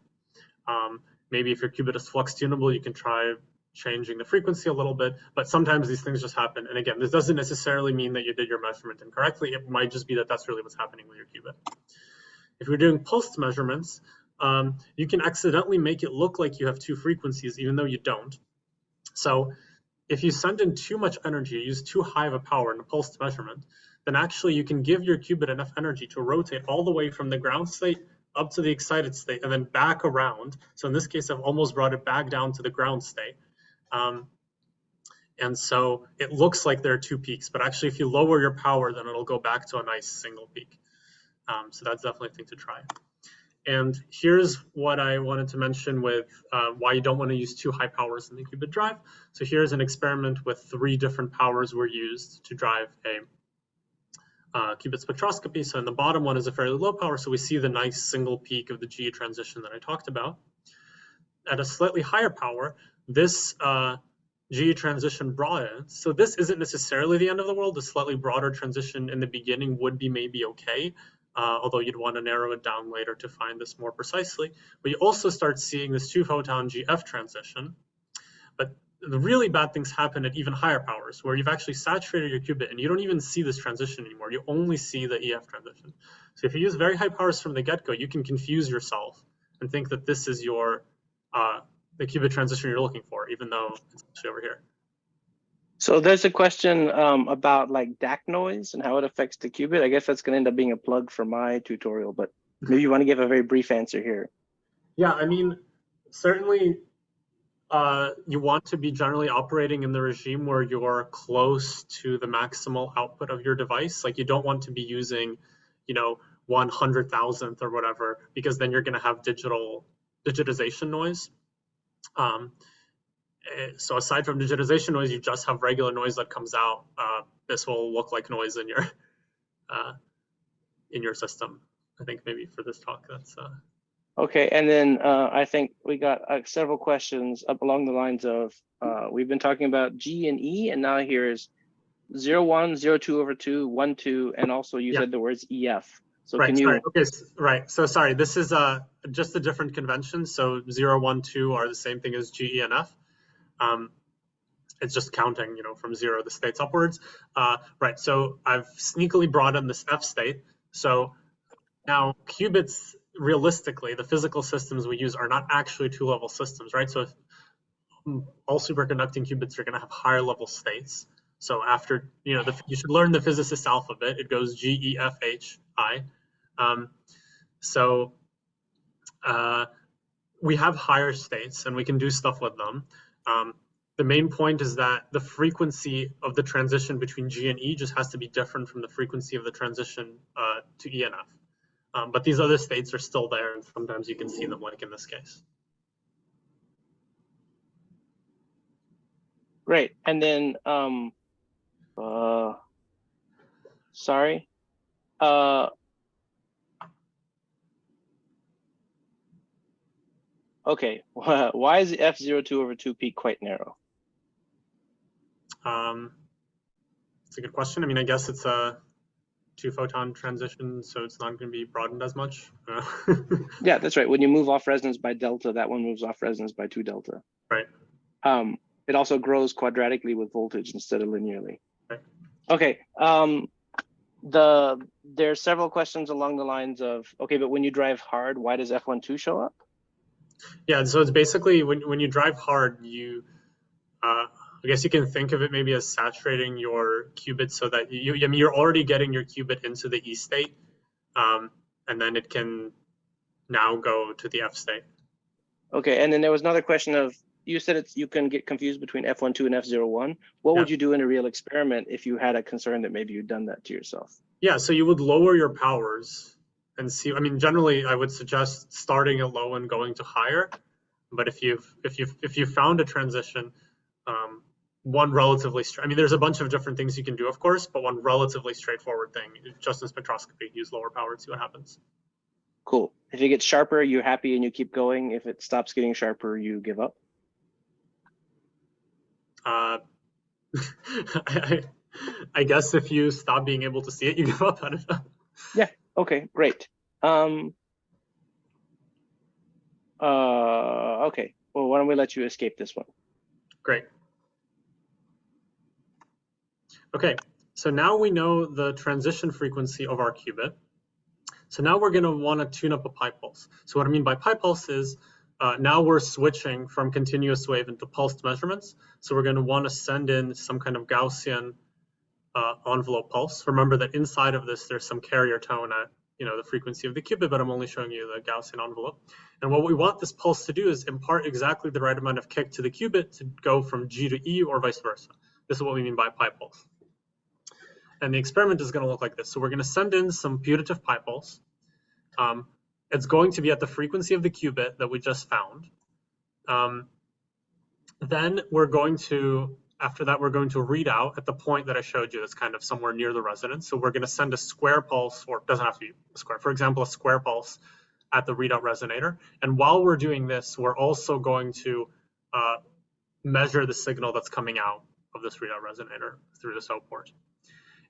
Maybe if your qubit is flux tunable, you can try changing the frequency a little bit, but sometimes these things just happen. And again, this doesn't necessarily mean that you did your measurement incorrectly. It might just be that that's really what's happening with your qubit. If you're doing pulsed measurements, you can accidentally make it look like you have two frequencies, even though you don't. So if you send in too much energy, use too high of a power in a pulsed measurement, then actually you can give your qubit enough energy to rotate all the way from the ground state up to the excited state and then back around. So in this case, I've almost brought it back down to the ground state. And so it looks like there are two peaks, but actually if you lower your power, then it'll go back to a nice single peak. So that's definitely a thing to try. And here's what I wanted to mention with why you don't want to use too high powers in the qubit drive. So here's an experiment with 3 different powers were used to drive a qubit spectroscopy. So in the bottom one is a fairly low power, so we see the nice single peak of the GE transition that I talked about. At a slightly higher power, this GE transition broadens. So this isn't necessarily the end of the world. The slightly broader transition in the beginning would be maybe okay, although you'd want to narrow it down later to find this more precisely. But you also start seeing this 2-photon GF transition. But the really bad things happen at even higher powers, where you've actually saturated your qubit and you don't even see this transition anymore. You only see the EF transition. So if you use very high powers from the get-go, you can confuse yourself and think that this is your the qubit transition you're looking for, even though it's actually over here. So there's a question about like DAC noise and how it affects the qubit. I guess that's going to end up being a plug for my tutorial, but maybe you want to give a very brief answer here. Yeah, I mean, certainly you want to be generally operating in the regime where you're close to the maximal output of your device. Like you don't want to be using, 100,000th or whatever, because then you're going to have digitization noise. So aside from digitization noise, you just have regular noise that comes out. This will look like noise in your system. I think maybe for this talk, that's. Okay, and then I think we got several questions up along the lines of we've been talking about G and E, and now here's 0, 1, 0, 2 over 2, 1, 2, and also you said the words EF. So right, can you? Sorry. Okay, right. So sorry, this is just a different convention. So 0, 1, 2 are the same thing as G, E, and F. It's just counting, from 0 the states upwards. Right. So I've sneakily brought in this F state. So now qubits, realistically, the physical systems we use are not actually two-level systems, right? So if all superconducting qubits are going to have higher level states. So after, you should learn the physicist alphabet. It goes G, E, F, H, I. We have higher states and we can do stuff with them. The main point is that the frequency of the transition between G and E just has to be different from the frequency of the transition to E and F. But these other states are still there, and sometimes you can see them, like in this case. Great. And then, sorry. Okay, why is the F02 over 2 peak quite narrow? It's a good question. I mean, I guess it's a 2-photon transition, so it's not going to be broadened as much. Yeah, that's right. When you move off resonance by delta, that one moves off resonance by 2 delta. Right. It also grows quadratically with voltage instead of linearly. Right. Okay. There's several questions along the lines of, okay, but when you drive hard, why does F12 show up? Yeah, so it's basically when you drive hard, I guess you can think of it maybe as saturating your qubit so that you're already getting your qubit into the E state, and then it can now go to the F state. Okay, and then there was another question of, you said you can get confused between F12 and F01. What would you do in a real experiment if you had a concern that maybe you'd done that to yourself? Yeah, so you would lower your powers and see. I mean, generally, I would suggest starting at low and going to higher. But if you found a transition, one relatively I mean, there's a bunch of different things you can do, of course, but one relatively straightforward thing, just in spectroscopy, use lower power and see what happens. Cool. If it gets sharper, you're happy and you keep going. If it stops getting sharper, you give up. I guess if you stop being able to see it, you give up. I don't know. Yeah. Okay. Great. Okay. Well, why don't we let you escape this one? Great. Okay. So now we know the transition frequency of our qubit. So now we're going to want to tune up a pi pulse. So what I mean by pi pulse is now we're switching from continuous wave into pulsed measurements. So we're going to want to send in some kind of Gaussian envelope pulse. Remember that inside of this, there's some carrier tone at the frequency of the qubit, but I'm only showing you the Gaussian envelope. And what we want this pulse to do is impart exactly the right amount of kick to the qubit to go from G to E or vice versa. This is what we mean by pi pulse. And the experiment is going to look like this. So we're going to send in some putative pi pulse. It's going to be at the frequency of the qubit that we just found. Then we're going to, after that, we're going to read out at the point that I showed you that's kind of somewhere near the resonance. So we're going to send a square pulse, or it doesn't have to be a square, for example, a square pulse at the readout resonator. And while we're doing this, we're also going to measure the signal that's coming out of this readout resonator through this O port.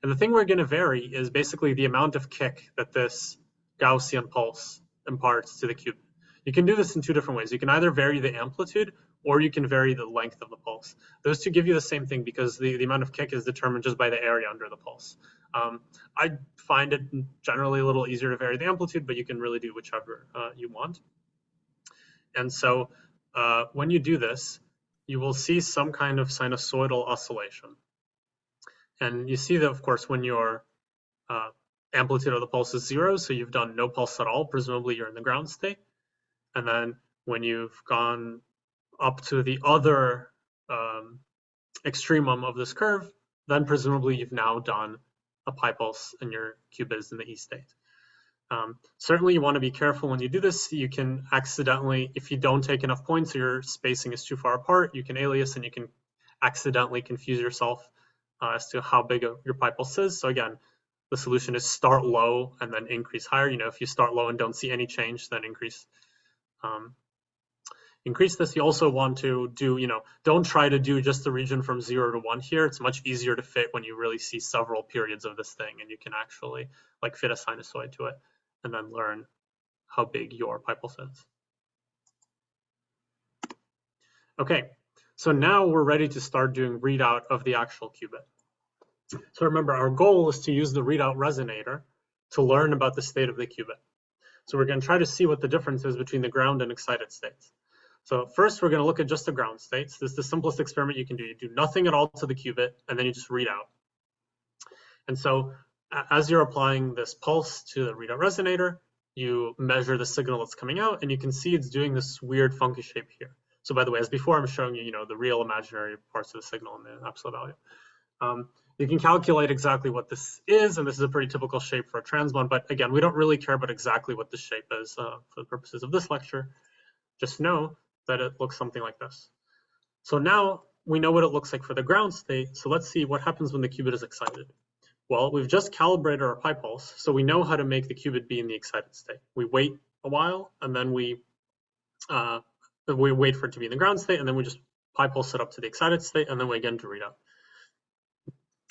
And the thing we're going to vary is basically the amount of kick that this Gaussian pulse imparts to the qubit. You can do this in two different ways. You can either vary the amplitude or you can vary the length of the pulse. Those two give you the same thing because the amount of kick is determined just by the area under the pulse. I find it generally a little easier to vary the amplitude, but you can really do whichever you want. And so when you do this, you will see some kind of sinusoidal oscillation. And you see that, of course, when your amplitude of the pulse is 0, so you've done no pulse at all, presumably you're in the ground state. And then when you've gone up to the other extremum of this curve, then presumably you've now done a pi pulse and your qubit is in the E state. Certainly you want to be careful when you do this. You can accidentally, if you don't take enough points or your spacing is too far apart, you can alias and you can accidentally confuse yourself as to how big your pi pulse is. So again, the solution is start low and then increase higher. If you start low and don't see any change, then increase this. You also want to do, don't try to do just the region from 0 to 1 here. It's much easier to fit when you really see several periods of this thing and you can actually like fit a sinusoid to it and then learn how big your pi pulse is. Okay, so now we're ready to start doing readout of the actual qubit. So remember, our goal is to use the readout resonator to learn about the state of the qubit. So we're going to try to see what the difference is between the ground and excited states. So first, we're going to look at just the ground states. This is the simplest experiment you can do. You do nothing at all to the qubit, and then you just read out. And so as you're applying this pulse to the readout resonator, you measure the signal that's coming out, and you can see it's doing this weird funky shape here. So by the way, as before, I'm showing you, the real imaginary parts of the signal and the absolute value. You can calculate exactly what this is, and this is a pretty typical shape for a transmon, but again, we don't really care about exactly what this shape is for the purposes of this lecture. Just know that it looks something like this. So now we know what it looks like for the ground state, so let's see what happens when the qubit is excited. Well, we've just calibrated our pi pulse, so we know how to make the qubit be in the excited state. We wait a while, and then we wait for it to be in the ground state, and then we just pi pulse it up to the excited state, and then we again to read out.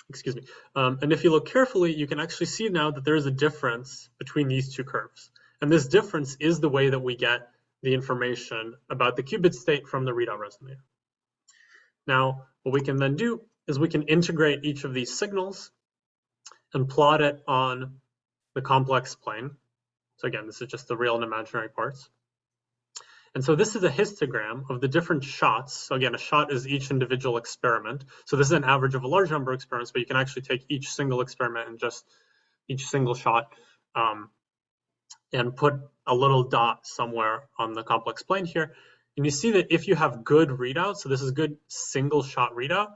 Excuse me. And if you look carefully, you can actually see now that there is a difference between these two curves. And this difference is the way that we get the information about the qubit state from the readout resonator. Now, what we can then do is we can integrate each of these signals and plot it on the complex plane. So again, this is just the real and imaginary parts. And so this is a histogram of the different shots. So again, a shot is each individual experiment. So this is an average of a large number of experiments, but you can actually take each single experiment and just each single shot and put a little dot somewhere on the complex plane here. And you see that if you have good readout, so this is good single shot readout,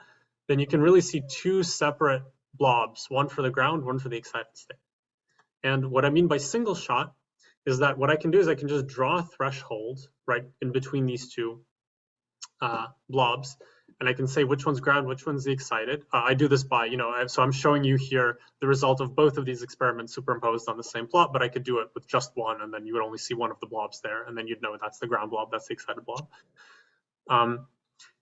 then you can really see two separate blobs, one for the ground, one for the excited state. And what I mean by single shot is that what I can do is I can just draw a threshold right in between these two blobs, and I can say which one's ground, which one's the excited. I do this by, so I'm showing you here the result of both of these experiments superimposed on the same plot, but I could do it with just one, and then you would only see one of the blobs there, and then you'd know that's the ground blob, that's the excited blob.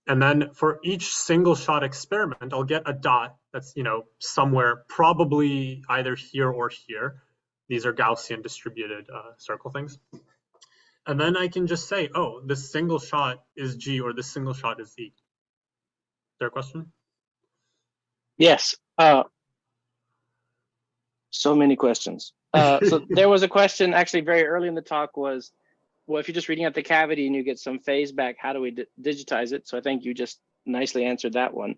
And then for each single shot experiment, I'll get a dot that's, somewhere probably either here or here. These are Gaussian distributed circle things. And then I can just say, oh, this single shot is G or this single shot is E. Is there a question? Yes. So many questions. So there was a question actually very early in the talk was, well, if you're just reading out the cavity and you get some phase back, how do we digitize it? So I think you just nicely answered that one.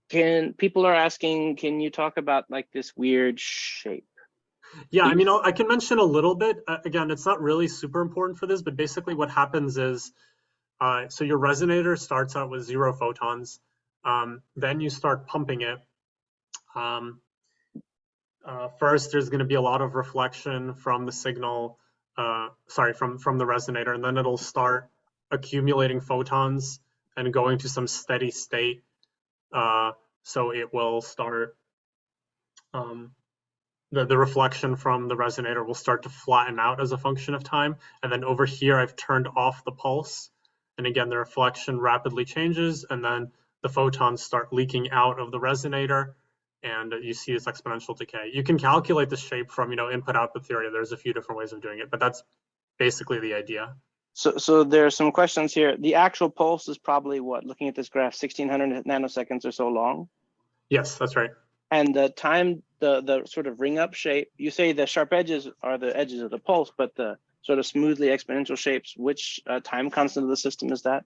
People are asking, can you talk about like this weird shape? Yeah, I mean, I can mention a little bit. Again, it's not really super important for this, but basically what happens is, so your resonator starts out with 0 photons. Then you start pumping it. First, there's going to be a lot of reflection from the signal, from the resonator, and then it'll start accumulating photons and going to some steady state. So it will start, the reflection from the resonator will start to flatten out as a function of time. And then over here, I've turned off the pulse. And again, the reflection rapidly changes, and then the photons start leaking out of the resonator, and you see this exponential decay. You can calculate the shape from, input-output theory. There's a few different ways of doing it, but that's basically the idea. So there are some questions here. The actual pulse is probably what, looking at this graph, 1600 nanoseconds or so long? Yes, that's right. And the time, the sort of ring up shape, you say the sharp edges are the edges of the pulse, but the sort of smoothly exponential shapes, which time constant of the system is that?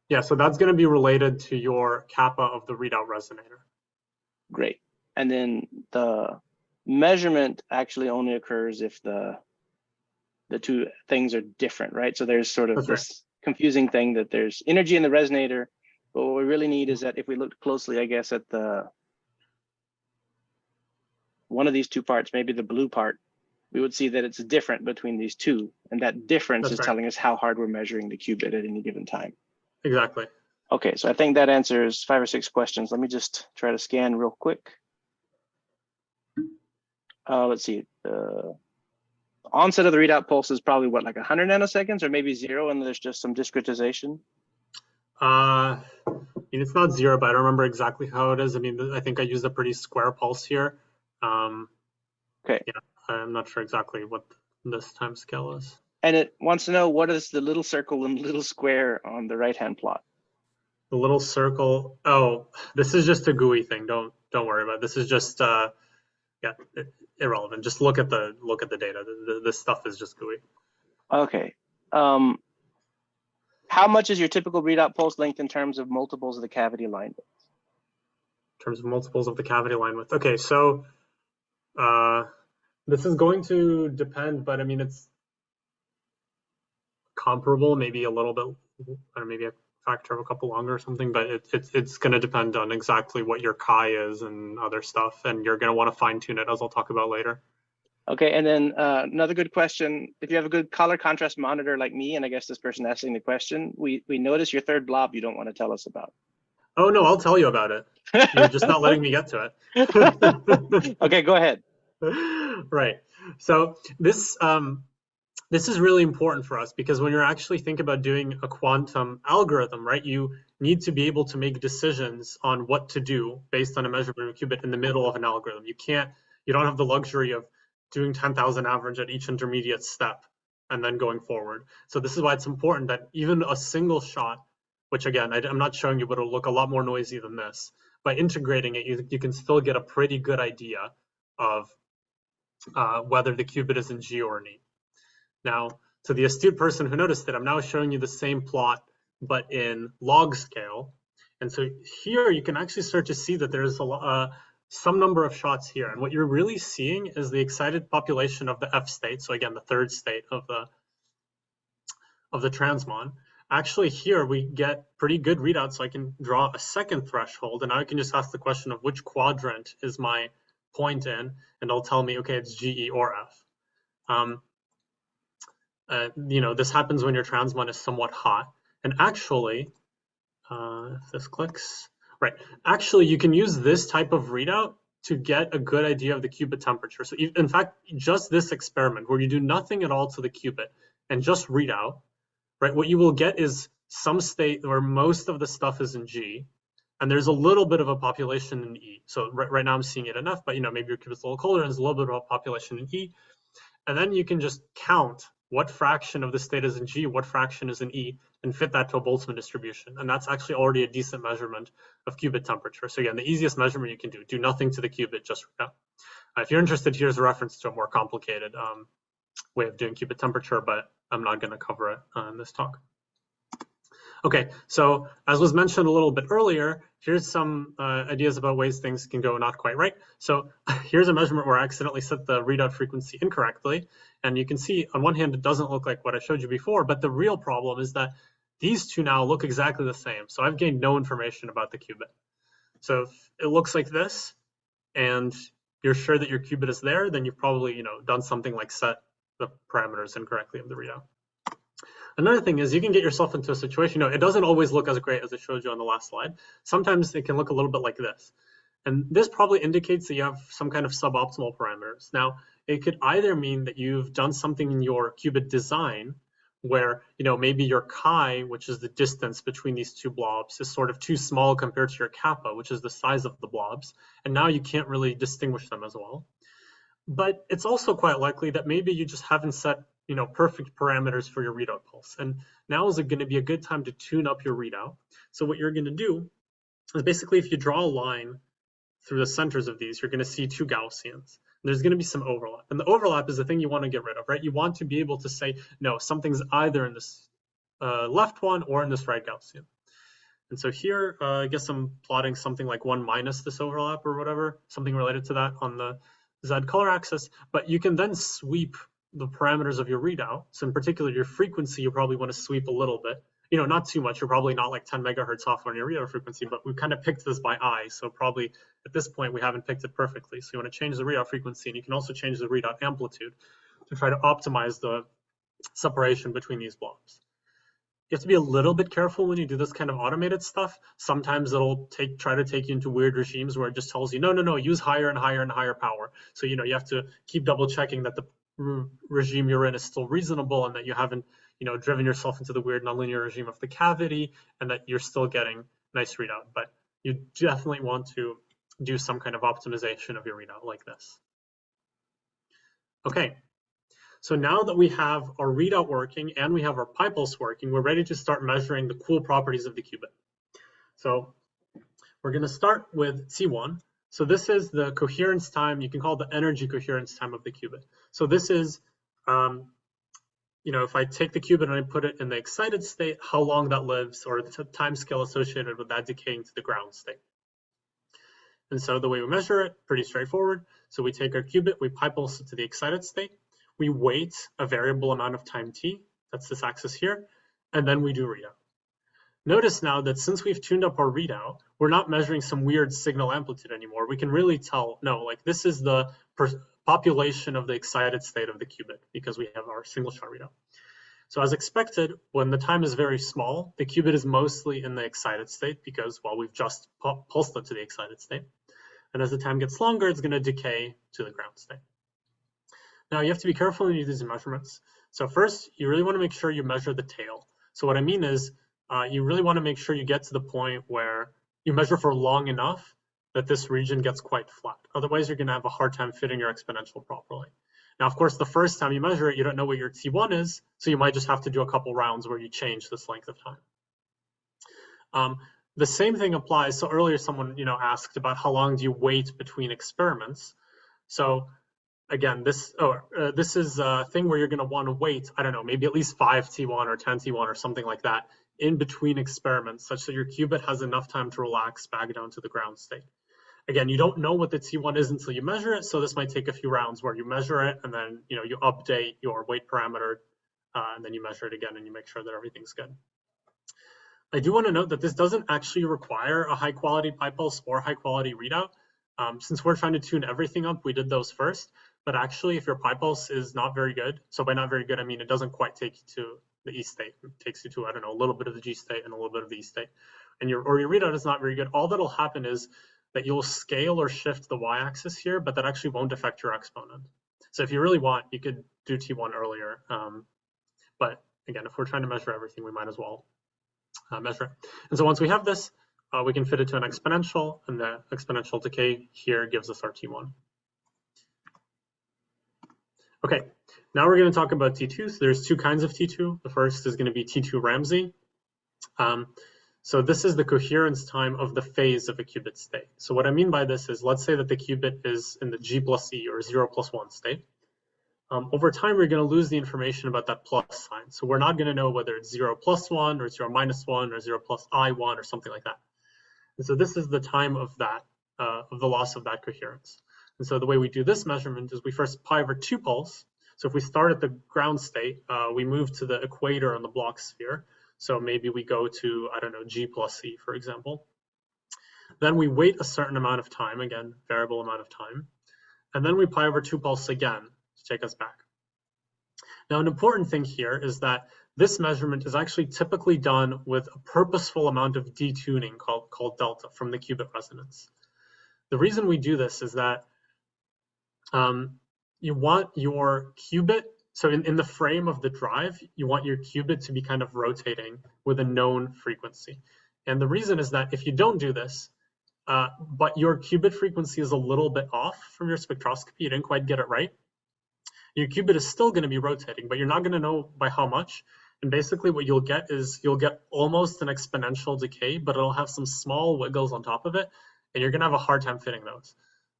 Yeah, so that's going to be related to your kappa of the readout resonator. Great. And then the measurement actually only occurs if the two things are different, right? So there's sort of That's right. this confusing thing that there's energy in the resonator, but what we really need is that if we look closely, I guess, at the one of these two parts, maybe the blue part, we would see that it's different between these two. And that difference is telling us how hard we're measuring the qubit at any given time. Exactly. Okay, so I think that answers 5 or 6 questions. Let me just try to scan real quick. Let's see. Onset of the readout pulse is probably what, like 100 nanoseconds or maybe 0, and there's just some discretization? I mean, it's not 0, but I don't remember exactly how it is. I mean, I think I used a pretty square pulse here. Okay. Yeah, I'm not sure exactly what this time scale is. And it wants to know what is the little circle and little square on the right-hand plot. The little circle. Oh, this is just a GUI thing. Don't worry about it. This is just yeah, irrelevant. Just look at the data. This stuff is just GUI. Okay. How much is your typical readout pulse length in terms of multiples of the cavity line width? In terms of multiples of the cavity line width. Okay, so this is going to depend, but I mean it's comparable, maybe a little bit, or maybe a factor of a couple longer or something, but it's going to depend on exactly what your chi is and other stuff, and you're going to want to fine tune it, as I'll talk about later. Okay, and then another good question, if you have a good color contrast monitor like me, and I guess this person asking the question, we notice your third blob you don't want to tell us about. Oh no, I'll tell you about it. You're just not letting me get to it. Okay, go ahead. Right. So this is really important for us because when you're actually thinking about doing a quantum algorithm, right, you need to be able to make decisions on what to do based on a measurement of a qubit in the middle of an algorithm. You don't have the luxury of doing 10,000 average at each intermediate step and then going forward. So this is why it's important that even a single shot, which again, I'm not showing you, but it'll look a lot more noisy than this, by integrating it, you can still get a pretty good idea of whether the qubit is in G or in E. Now, to the astute person who noticed it, I'm now showing you the same plot, but in log scale. And so here you can actually start to see that there's some number of shots here. And what you're really seeing is the excited population of the F state. So again, the third state of the transmon. Actually here we get pretty good readouts. So I can draw a second threshold, and now I can just ask the question of which quadrant is my point in, and it'll tell me, okay, it's G, E, or F. This happens when your transmon is somewhat hot. And actually, if this clicks, right, actually you can use this type of readout to get a good idea of the qubit temperature. So in fact, just this experiment where you do nothing at all to the qubit and just read out, right, what you will get is some state where most of the stuff is in G, and there's a little bit of a population in E. So right now I'm seeing it enough, but maybe your qubit's a little colder and there's a little bit of a population in E. And then you can just count what fraction of the state is in G, what fraction is in E, and fit that to a Boltzmann distribution. And that's actually already a decent measurement of qubit temperature. So again, the easiest measurement you can do nothing to the qubit, just read out. If you're interested, here's a reference to a more complicated way of doing qubit temperature, but I'm not going to cover it in this talk. Okay, so as was mentioned a little bit earlier, here's some ideas about ways things can go not quite right. So here's a measurement where I accidentally set the readout frequency incorrectly. And you can see on one hand, it doesn't look like what I showed you before, but the real problem is that these two now look exactly the same. So I've gained no information about the qubit. So if it looks like this, and you're sure that your qubit is there, then you've probably done something like set the parameters incorrectly of the readout. Another thing is you can get yourself into a situation, it doesn't always look as great as I showed you on the last slide. Sometimes it can look a little bit like this. And this probably indicates that you have some kind of suboptimal parameters. Now, it could either mean that you've done something in your qubit design where, maybe your chi, which is the distance between these two blobs, is sort of too small compared to your kappa, which is the size of the blobs. And now you can't really distinguish them as well. But it's also quite likely that maybe you just haven't set perfect parameters for your readout pulse. And now is going to be a good time to tune up your readout. So what you're going to do is basically if you draw a line through the centers of these, you're going to see two Gaussians. There's going to be some overlap. And the overlap is the thing you want to get rid of, right? You want to be able to say, no, something's either in this left one or in this right Gaussian. And so here, I guess I'm plotting something like 1 minus this overlap or whatever, something related to that on the Z color axis. But you can then sweep the parameters of your readout. So in particular, your frequency, you probably want to sweep a little bit. You know, not too much. You're probably not like 10 megahertz off on your readout frequency, but we kind of picked this by eye. So probably at this point, we haven't picked it perfectly. So you want to change the readout frequency, and you can also change the readout amplitude to try to optimize the separation between these blobs. You have to be a little bit careful when you do this kind of automated stuff. Sometimes it'll try to take you into weird regimes where it just tells you, no, use higher and higher and higher power. So, you have to keep double checking that the regime you're in is still reasonable and that you haven't, driven yourself into the weird nonlinear regime of the cavity and that you're still getting nice readout. But you definitely want to do some kind of optimization of your readout like this. Okay. So now that we have our readout working and we have our pi pulse working, we're ready to start measuring the cool properties of the qubit. So we're going to start with T1. So this is the coherence time. You can call it the energy coherence time of the qubit. So this is, if I take the qubit and I put it in the excited state, how long that lives, or the time scale associated with that decaying to the ground state. And so the way we measure it, pretty straightforward. So we take our qubit, we pi pulse it to the excited state. We wait a variable amount of time t, that's this axis here, and then we do readout. Notice now that since we've tuned up our readout, we're not measuring some weird signal amplitude anymore. We can really tell, no, like this is the population of the excited state of the qubit because we have our single shot readout. So as expected, when the time is very small, the qubit is mostly in the excited state because, well, we've just pulsed it to the excited state. And as the time gets longer, it's going to decay to the ground state. Now you have to be careful when you do these measurements. So first, you really want to make sure you measure the tail. So what I mean is you really want to make sure you get to the point where you measure for long enough that this region gets quite flat. Otherwise, you're going to have a hard time fitting your exponential properly. Now, of course, the first time you measure it, you don't know what your T1 is, so you might just have to do a couple rounds where you change this length of time. The same thing applies. So earlier, someone asked about how long do you wait between experiments. So again, this is a thing where you're going to want to wait, I don't know, maybe at least 5 T1 or 10 T1 or something like that in between experiments, such that your qubit has enough time to relax back down to the ground state. Again, you don't know what the T1 is until you measure it, so this might take a few rounds where you measure it and then you update your weight parameter and then you measure it again and you make sure that everything's good. I do want to note that this doesn't actually require a high quality pi pulse or high quality readout. Since we're trying to tune everything up, we did those first. But actually, if your pi pulse is not very good, so by not very good, I mean it doesn't quite take you to the E state. It takes you to, I don't know, a little bit of the G state and a little bit of the E state. And your readout is not very good. All that'll happen is that you'll scale or shift the y-axis here, but that actually won't affect your exponent. So if you really want, you could do T1 earlier. But again, if we're trying to measure everything, we might as well measure it. And so once we have this, we can fit it to an exponential, and the exponential decay here gives us our T1. Okay, now we're going to talk about T2. So there's two kinds of T2. The first is going to be T2 Ramsey. So this is the coherence time of the phase of a qubit state. So what I mean by this is, let's say that the qubit is in the G plus E or 0 plus 1 state. Over time, we're going to lose the information about that plus sign. So we're not going to know whether it's 0 plus 1 or 0 minus 1 or 0 plus I1 or something like that. And so this is the time of that, of the loss of that coherence. And so the way we do this measurement is we first pi over 2 pulse. So if we start at the ground state, we move to the equator on the Bloch sphere. So maybe we go to, I don't know, G plus C, for example. Then we wait a certain amount of time, again, variable amount of time. And then we pi over 2 pulse again to take us back. Now, an important thing here is that this measurement is actually typically done with a purposeful amount of detuning called delta from the qubit resonance. The reason we do this is that you want your qubit, so in the frame of the drive, you want your qubit to be kind of rotating with a known frequency. And the reason is that if you don't do this, but your qubit frequency is a little bit off from your spectroscopy, you didn't quite get it right, your qubit is still going to be rotating, but you're not going to know by how much. And basically what you'll get is you'll get almost an exponential decay, but it'll have some small wiggles on top of it, and you're going to have a hard time fitting those.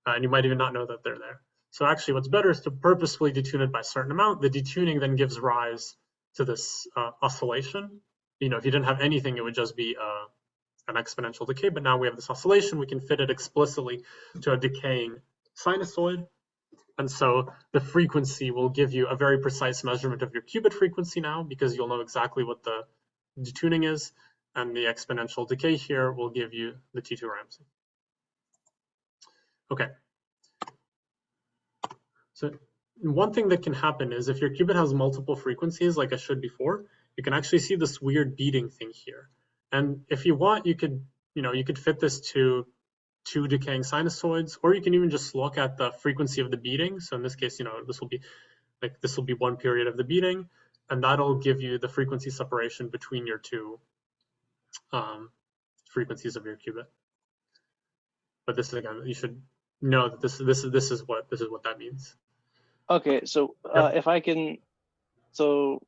And you might even not know that they're there. So actually what's better is to purposefully detune it by a certain amount. The detuning then gives rise to this oscillation. If you didn't have anything, it would just be an exponential decay, but now we have this oscillation. We can fit it explicitly to a decaying sinusoid. And so the frequency will give you a very precise measurement of your qubit frequency now, because you'll know exactly what the detuning is. And the exponential decay here will give you the T2 Ramsey. Okay. So one thing that can happen is if your qubit has multiple frequencies, like I showed before, you can actually see this weird beating thing here. And if you want, you could fit this to 2 decaying sinusoids, or you can even just look at the frequency of the beating. So in this case, this will be 1 period of the beating, and that'll give you the frequency separation between your 2 frequencies of your qubit. But this is, again, you should know that this is what that means. Okay, so if I can, so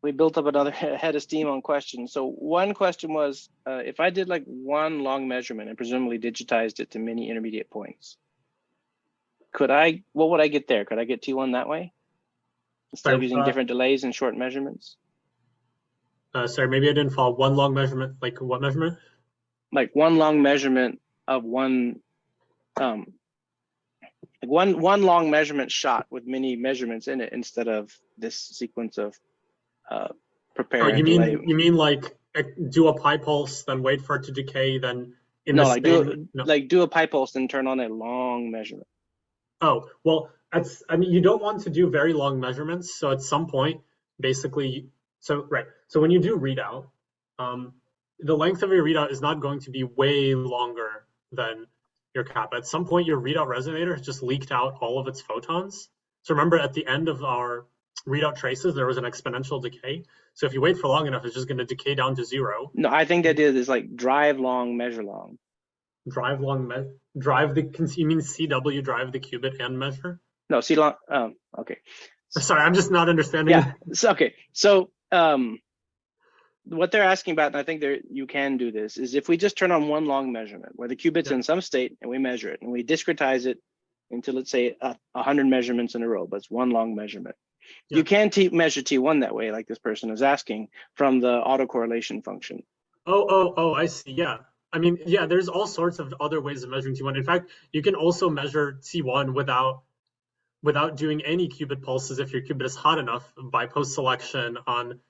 we built up another head of steam on questions. So one question was, if I did like one long measurement and presumably digitized it to many intermediate points, what would I get there? Could I get T1 that way? Instead of using different delays and short measurements? Sorry, maybe I didn't follow. One long measurement, like what measurement? Like one long measurement of one, like one long measurement shot with many measurements in it instead of this sequence of prepare and delay. You mean like do a pi pulse, then wait for it to decay, then do a pi pulse and turn on a long measurement. Oh, well, you don't want to do very long measurements. So at some point, basically, so when you do readout, the length of your readout is not going to be way longer than your kappa. At some point, your readout resonator has just leaked out all of its photons. So remember, at the end of our readout traces, there was an exponential decay. So if you wait for long enough, it's just going to decay down to 0. No, I think that is like drive long, measure long. Drive long, you mean CW, drive the qubit and measure? No, C long, okay. Sorry, I'm just not understanding. Yeah, okay. So what they're asking about, and I think you can do this, is if we just turn on one long measurement where the qubit's in some state and we measure it and we discretize it into, let's say, 100 measurements in a row, but it's one long measurement. Yeah. You can measure T1 that way, like this person is asking, from the autocorrelation function. Oh, I see, yeah. I mean, yeah, there's all sorts of other ways of measuring T1. In fact, you can also measure T1 without doing any qubit pulses if your qubit is hot enough by post-selection on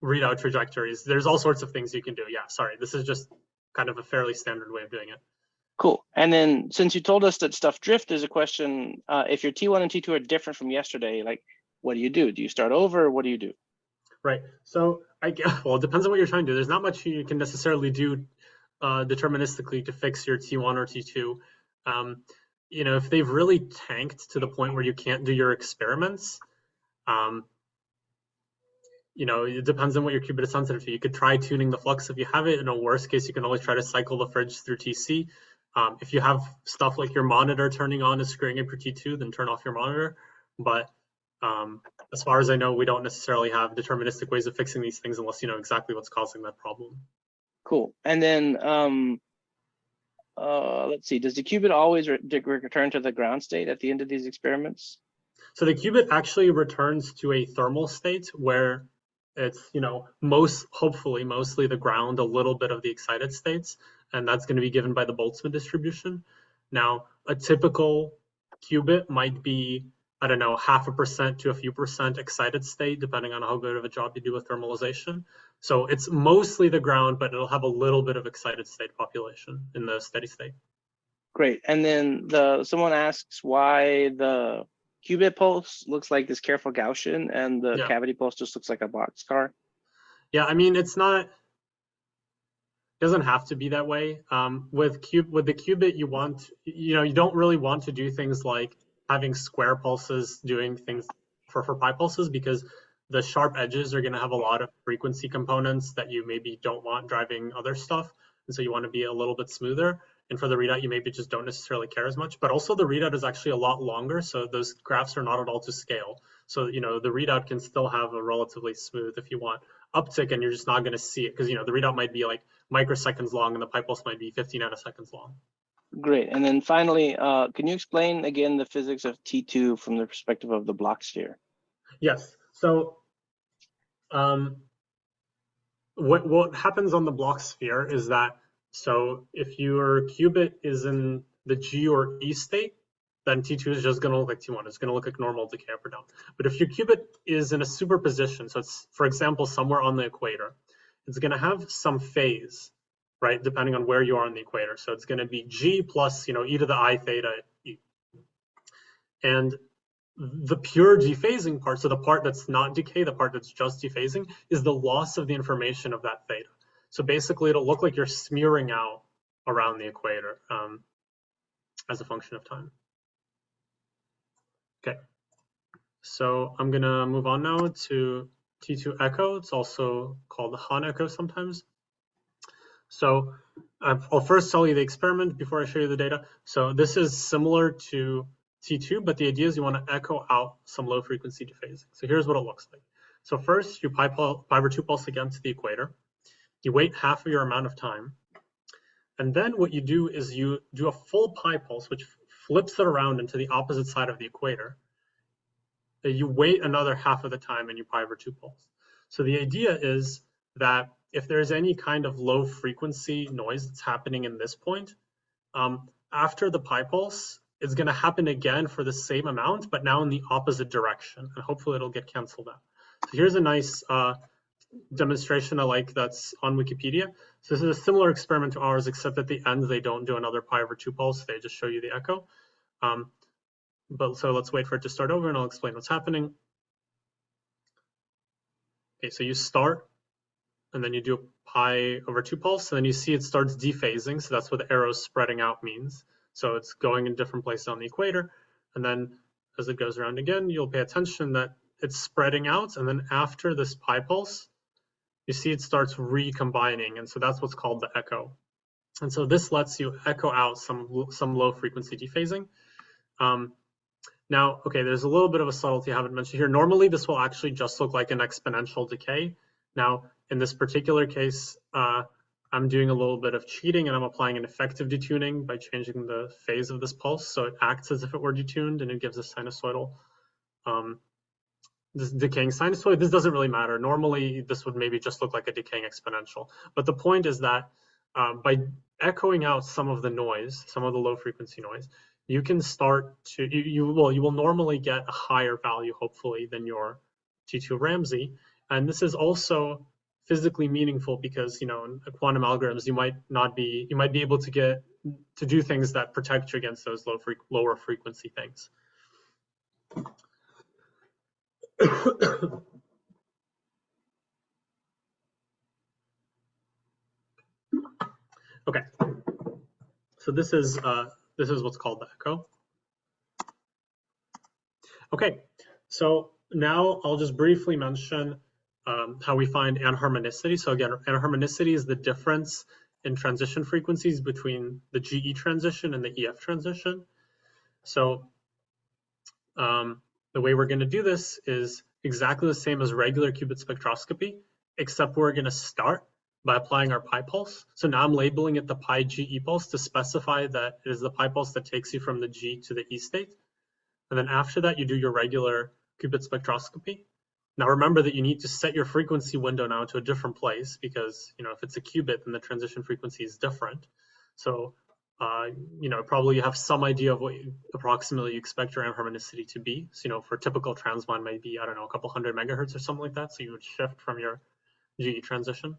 readout trajectories. There's all sorts of things you can do. Yeah, sorry, this is just kind of a fairly standard way of doing it. Cool. And then since you told us that stuff drift, there's a question, if your T1 and T2 are different from yesterday, like, what do you do? Do you start over, or what do you do? Right, so well, it depends on what you're trying to do. There's not much you can necessarily do deterministically to fix your T1 or T2. If they've really tanked to the point where you can't do your experiments, it depends on what your qubit is sensitive to. You could try tuning the flux if you have it. In a worst case, you can always try to cycle the fridge through TC. If you have stuff like your monitor turning on is screwing up your T2, then turn off your monitor. But as far as I know, we don't necessarily have deterministic ways of fixing these things unless you know exactly what's causing that problem. Cool. And then let's see, does the qubit always return to the ground state at the end of these experiments? So the qubit actually returns to a thermal state where it's, hopefully mostly the ground, a little bit of the excited states, and that's going to be given by the Boltzmann distribution. Now, a typical qubit might be, I don't know, 0.5% to a few percent excited state, depending on how good of a job you do with thermalization. So it's mostly the ground, but it'll have a little bit of excited state population in the steady state. Great. And then someone asks why the qubit pulse looks like this careful Gaussian and the cavity pulse just looks like a boxcar. Yeah, I mean, it doesn't have to be that way. With the qubit, you don't really want to do things like having square pulses doing things for pi pulses, because the sharp edges are going to have a lot of frequency components that you maybe don't want driving other stuff. And so you want to be a little bit smoother. And for the readout, you maybe just don't necessarily care as much. But also the readout is actually a lot longer, so those graphs are not at all to scale. So the readout can still have a relatively smooth, if you want, uptick, and you're just not going to see it because the readout might be like microseconds long and the pi pulse might be 50 nanoseconds long. Great. And then finally, can you explain again the physics of T2 from the perspective of the block sphere? Yes. So what happens on the block sphere is that, so if your qubit is in the G or E state, then T2 is just going to look like T1. It's going to look like normal decay up or down. But if your qubit is in a superposition, so it's, for example, somewhere on the equator, it's going to have some phase, right, depending on where you are on the equator. So it's going to be G plus, e to the I theta E. And the pure dephasing part, so the part that's not decay, the part that's just dephasing, is the loss of the information of that theta. So basically, it'll look like you're smearing out around the equator as a function of time. Okay, so I'm gonna move on now to T2 echo. It's also called the Han echo sometimes. So I'll first tell you the experiment before I show you the data. So this is similar to T2, but the idea is you want to echo out some low frequency dephasing. So here's what it looks like. So first you pi over 2 pulse again to the equator. You wait half of your amount of time. And then what you do is you do a full pi pulse, which flips it around into the opposite side of the equator. You wait another half of the time and you pi over 2 pulse. So the idea is that if there's any kind of low frequency noise that's happening in this point, after the pi pulse, it's going to happen again for the same amount, but now in the opposite direction, and hopefully it'll get canceled out. So here's a nice demonstration I like that's on Wikipedia. So this is a similar experiment to ours, except at the end they don't do another pi over 2 pulse, they just show you the echo. But so let's wait for it to start over and I'll explain what's happening. Okay, so you start and then you do a pi over 2 pulse, and then you see it starts dephasing. So that's what the arrows spreading out means. So it's going in different places on the equator. And then as it goes around again, you'll pay attention that it's spreading out. And then after this pi pulse, you see it starts recombining. And so that's what's called the echo. And so this lets you echo out some low frequency dephasing. Now, okay, there's a little bit of a subtlety I haven't mentioned here. Normally, this will actually just look like an exponential decay. Now, in this particular case, I'm doing a little bit of cheating and I'm applying an effective detuning by changing the phase of this pulse. So it acts as if it were detuned and it gives a sinusoidal, this decaying sinusoid. This doesn't really matter. Normally, this would maybe just look like a decaying exponential. But the point is that by echoing out some of the noise, some of the low frequency noise, you can start to, you will normally get a higher value, hopefully, than your T2 Ramsey. And this is also physically meaningful because, in quantum algorithms, you might be able to do things that protect you against those lower frequency things. Okay, so this is what's called the echo. Okay, so now I'll just briefly mention how we find anharmonicity. So again, anharmonicity is the difference in transition frequencies between the GE transition and the EF transition. So the way we're going to do this is exactly the same as regular qubit spectroscopy, except we're going to start by applying our pi pulse. So now I'm labeling it the pi GE pulse to specify that it is the pi pulse that takes you from the G to the E state. And then after that, you do your regular qubit spectroscopy. Now remember that you need to set your frequency window now to a different place because, if it's a qubit, then the transition frequency is different. So, probably you have some idea of what approximately you expect your anharmonicity to be. So, for typical transmon, maybe, I don't know, a couple hundred megahertz or something like that. So you would shift from your GE transition.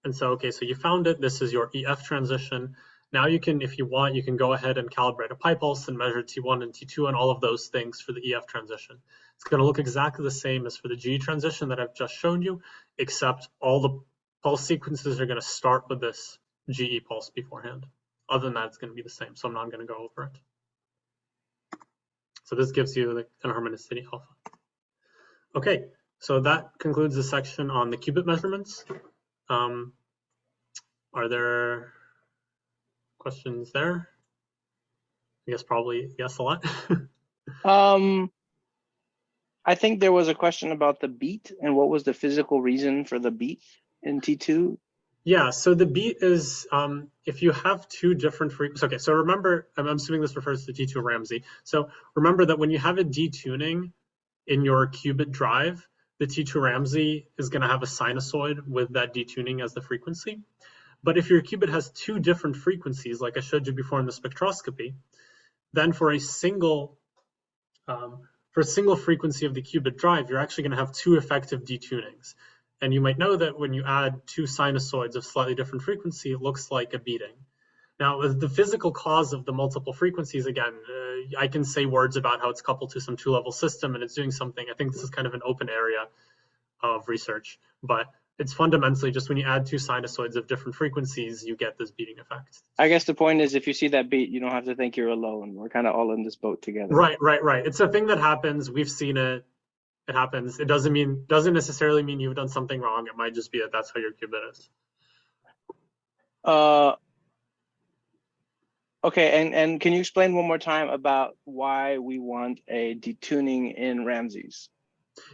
And so, okay, so you found it. This is your EF transition. Now you can, if you want, you can go ahead and calibrate a pi pulse and measure T1 and T2 and all of those things for the EF transition. It's going to look exactly the same as for the GE transition that I've just shown you, except all the pulse sequences are going to start with this GE pulse beforehand. Other than that, it's going to be the same, so I'm not going to go over it. So this gives you the anharmonicity alpha. Okay, so that concludes the section on the qubit measurements. Are there questions there? I guess probably yes, a lot. I think there was a question about the beat and what was the physical reason for the beat in T2? Yeah, so the beat is if you have two different frequencies. Okay, so remember, I'm assuming this refers to T2 Ramsey. So remember that when you have a detuning in your qubit drive, the T2 Ramsey is going to have a sinusoid with that detuning as the frequency. But if your qubit has two different frequencies, like I showed you before in the spectroscopy, then for a single frequency of the qubit drive, you're actually going to have two effective detunings. And you might know that when you add two sinusoids of slightly different frequency, it looks like a beating. Now, the physical cause of the multiple frequencies, again, I can say words about how it's coupled to some two-level system and it's doing something. I think this is kind of an open area of research, but it's fundamentally just when you add two sinusoids of different frequencies, you get this beating effect. I guess the point is, if you see that beat, you don't have to think you're alone. We're kind of all in this boat together. Right. It's a thing that happens. We've seen it. It happens. It doesn't necessarily mean you've done something wrong. It might just be that that's how your qubit is. Okay, and can you explain one more time about why we want a detuning in Ramses?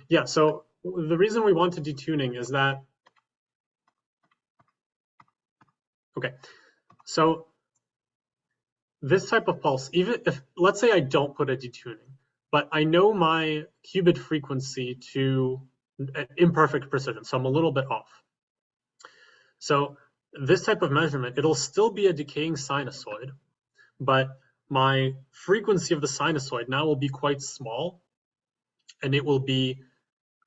Yeah, so the reason we want a detuning is that, okay, so this type of pulse, even if, let's say I don't put a detuning, but I know my qubit frequency to imperfect precision, so I'm a little bit off. So this type of measurement, it'll still be a decaying sinusoid, but my frequency of the sinusoid now will be quite small, and it will be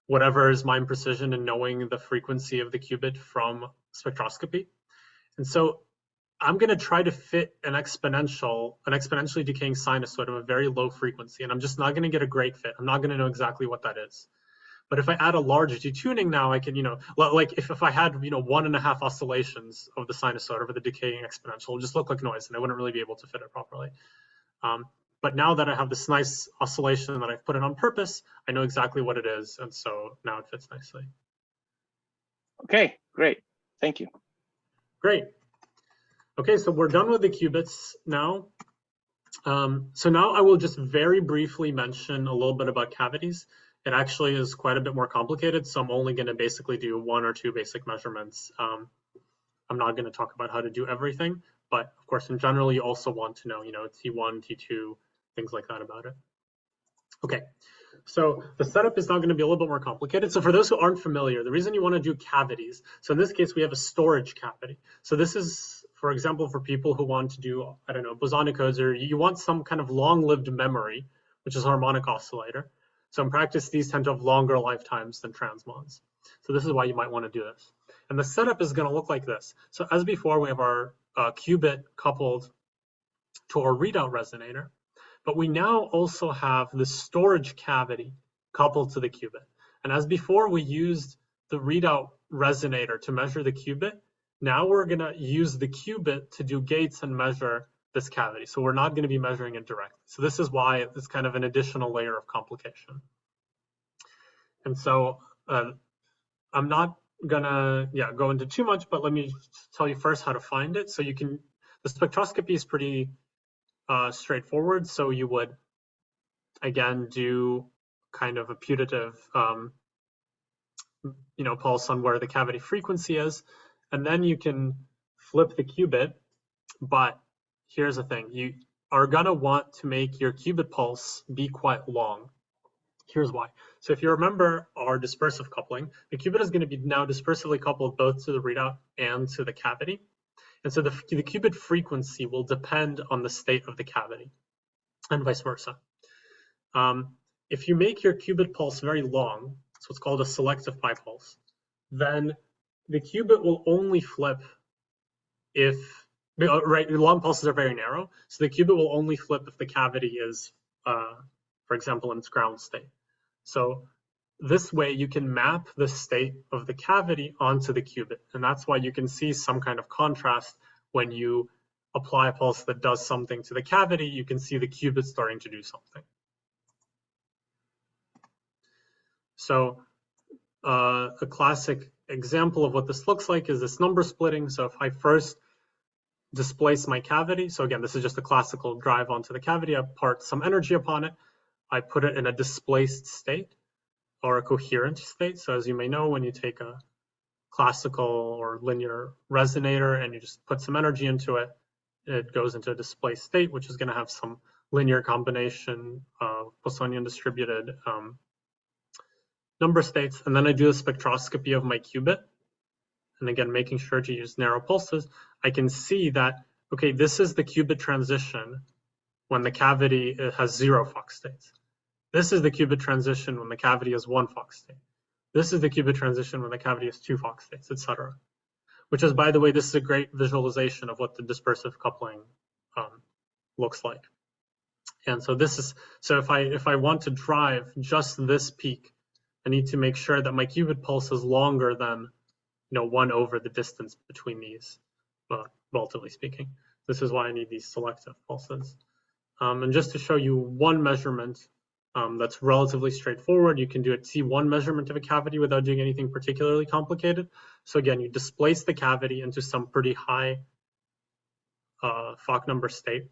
whatever is my precision in knowing the frequency of the qubit from spectroscopy. And so I'm going to try to fit an exponentially decaying sinusoid of a very low frequency, and I'm just not going to get a great fit. I'm not going to know exactly what that is. But if I add a large detuning now, I can, like if I had, 1.5 oscillations of the sinusoid over the decaying exponential, it'll just look like noise, and I wouldn't really be able to fit it properly. But now that I have this nice oscillation that I've put in on purpose, I know exactly what it is, and so now it fits nicely. Okay, great. Thank you. Great. Okay, so we're done with the qubits now. So now I will just very briefly mention a little bit about cavities. It actually is quite a bit more complicated, so I'm only going to basically do one or two basic measurements. I'm not going to talk about how to do everything, but of course, in general, you also want to know, T1, T2, things like that about it. Okay, so the setup is now going to be a little bit more complicated. So for those who aren't familiar, the reason you want to do cavities, so in this case, we have a storage cavity. So this is, for example, for people who want to do, I don't know, bosonic codes, or you want some kind of long-lived memory, which is a harmonic oscillator. So in practice, these tend to have longer lifetimes than transmons. So this is why you might want to do this. And the setup is going to look like this. So as before, we have our qubit coupled to our readout resonator, but we now also have the storage cavity coupled to the qubit. And as before, we used the readout resonator to measure the qubit. Now we're going to use the qubit to do gates and measure this cavity. So we're not going to be measuring it directly. So this is why it's kind of an additional layer of complication. And so I'm not gonna go into too much, but let me tell you first how to find it. So the spectroscopy is pretty straightforward. So you would, again, do kind of a putative pulse on where the cavity frequency is, and then you can flip the qubit. But here's the thing, you are gonna want to make your qubit pulse be quite long. Here's why. So if you remember our dispersive coupling, the qubit is going to be now dispersively coupled both to the readout and to the cavity. And so the qubit frequency will depend on the state of the cavity and vice versa. If you make your qubit pulse very long, it's what's called a selective pi pulse, then the qubit will only flip if, right, long pulses are very narrow, so the qubit will only flip if the cavity is, for example, in its ground state. So this way you can map the state of the cavity onto the qubit. And that's why you can see some kind of contrast when you apply a pulse that does something to the cavity, you can see the qubit starting to do something. So a classic example of what this looks like is this number splitting. So if I first displace my cavity, so again, this is just a classical drive onto the cavity, I impart some energy upon it, I put it in a displaced state or a coherent state. So as you may know, when you take a classical or linear resonator and you just put some energy into it, it goes into a displaced state, which is going to have some linear combination of Poissonian distributed number states, and then I do a spectroscopy of my qubit, and again, making sure to use narrow pulses, I can see that, okay, this is the qubit transition when the cavity has 0 Fock states. This is the qubit transition when the cavity has 1 Fock state. This is the qubit transition when the cavity has 2 Fock states, etc. Which is, by the way, this is a great visualization of what the dispersive coupling looks like. And so this is, so if I want to drive just this peak, I need to make sure that my qubit pulse is longer than 1 over the distance between these, relatively speaking. This is why I need these selective pulses. And just to show you one measurement that's relatively straightforward, you can do a T1 measurement of a cavity without doing anything particularly complicated. So again, you displace the cavity into some pretty high Fock number state.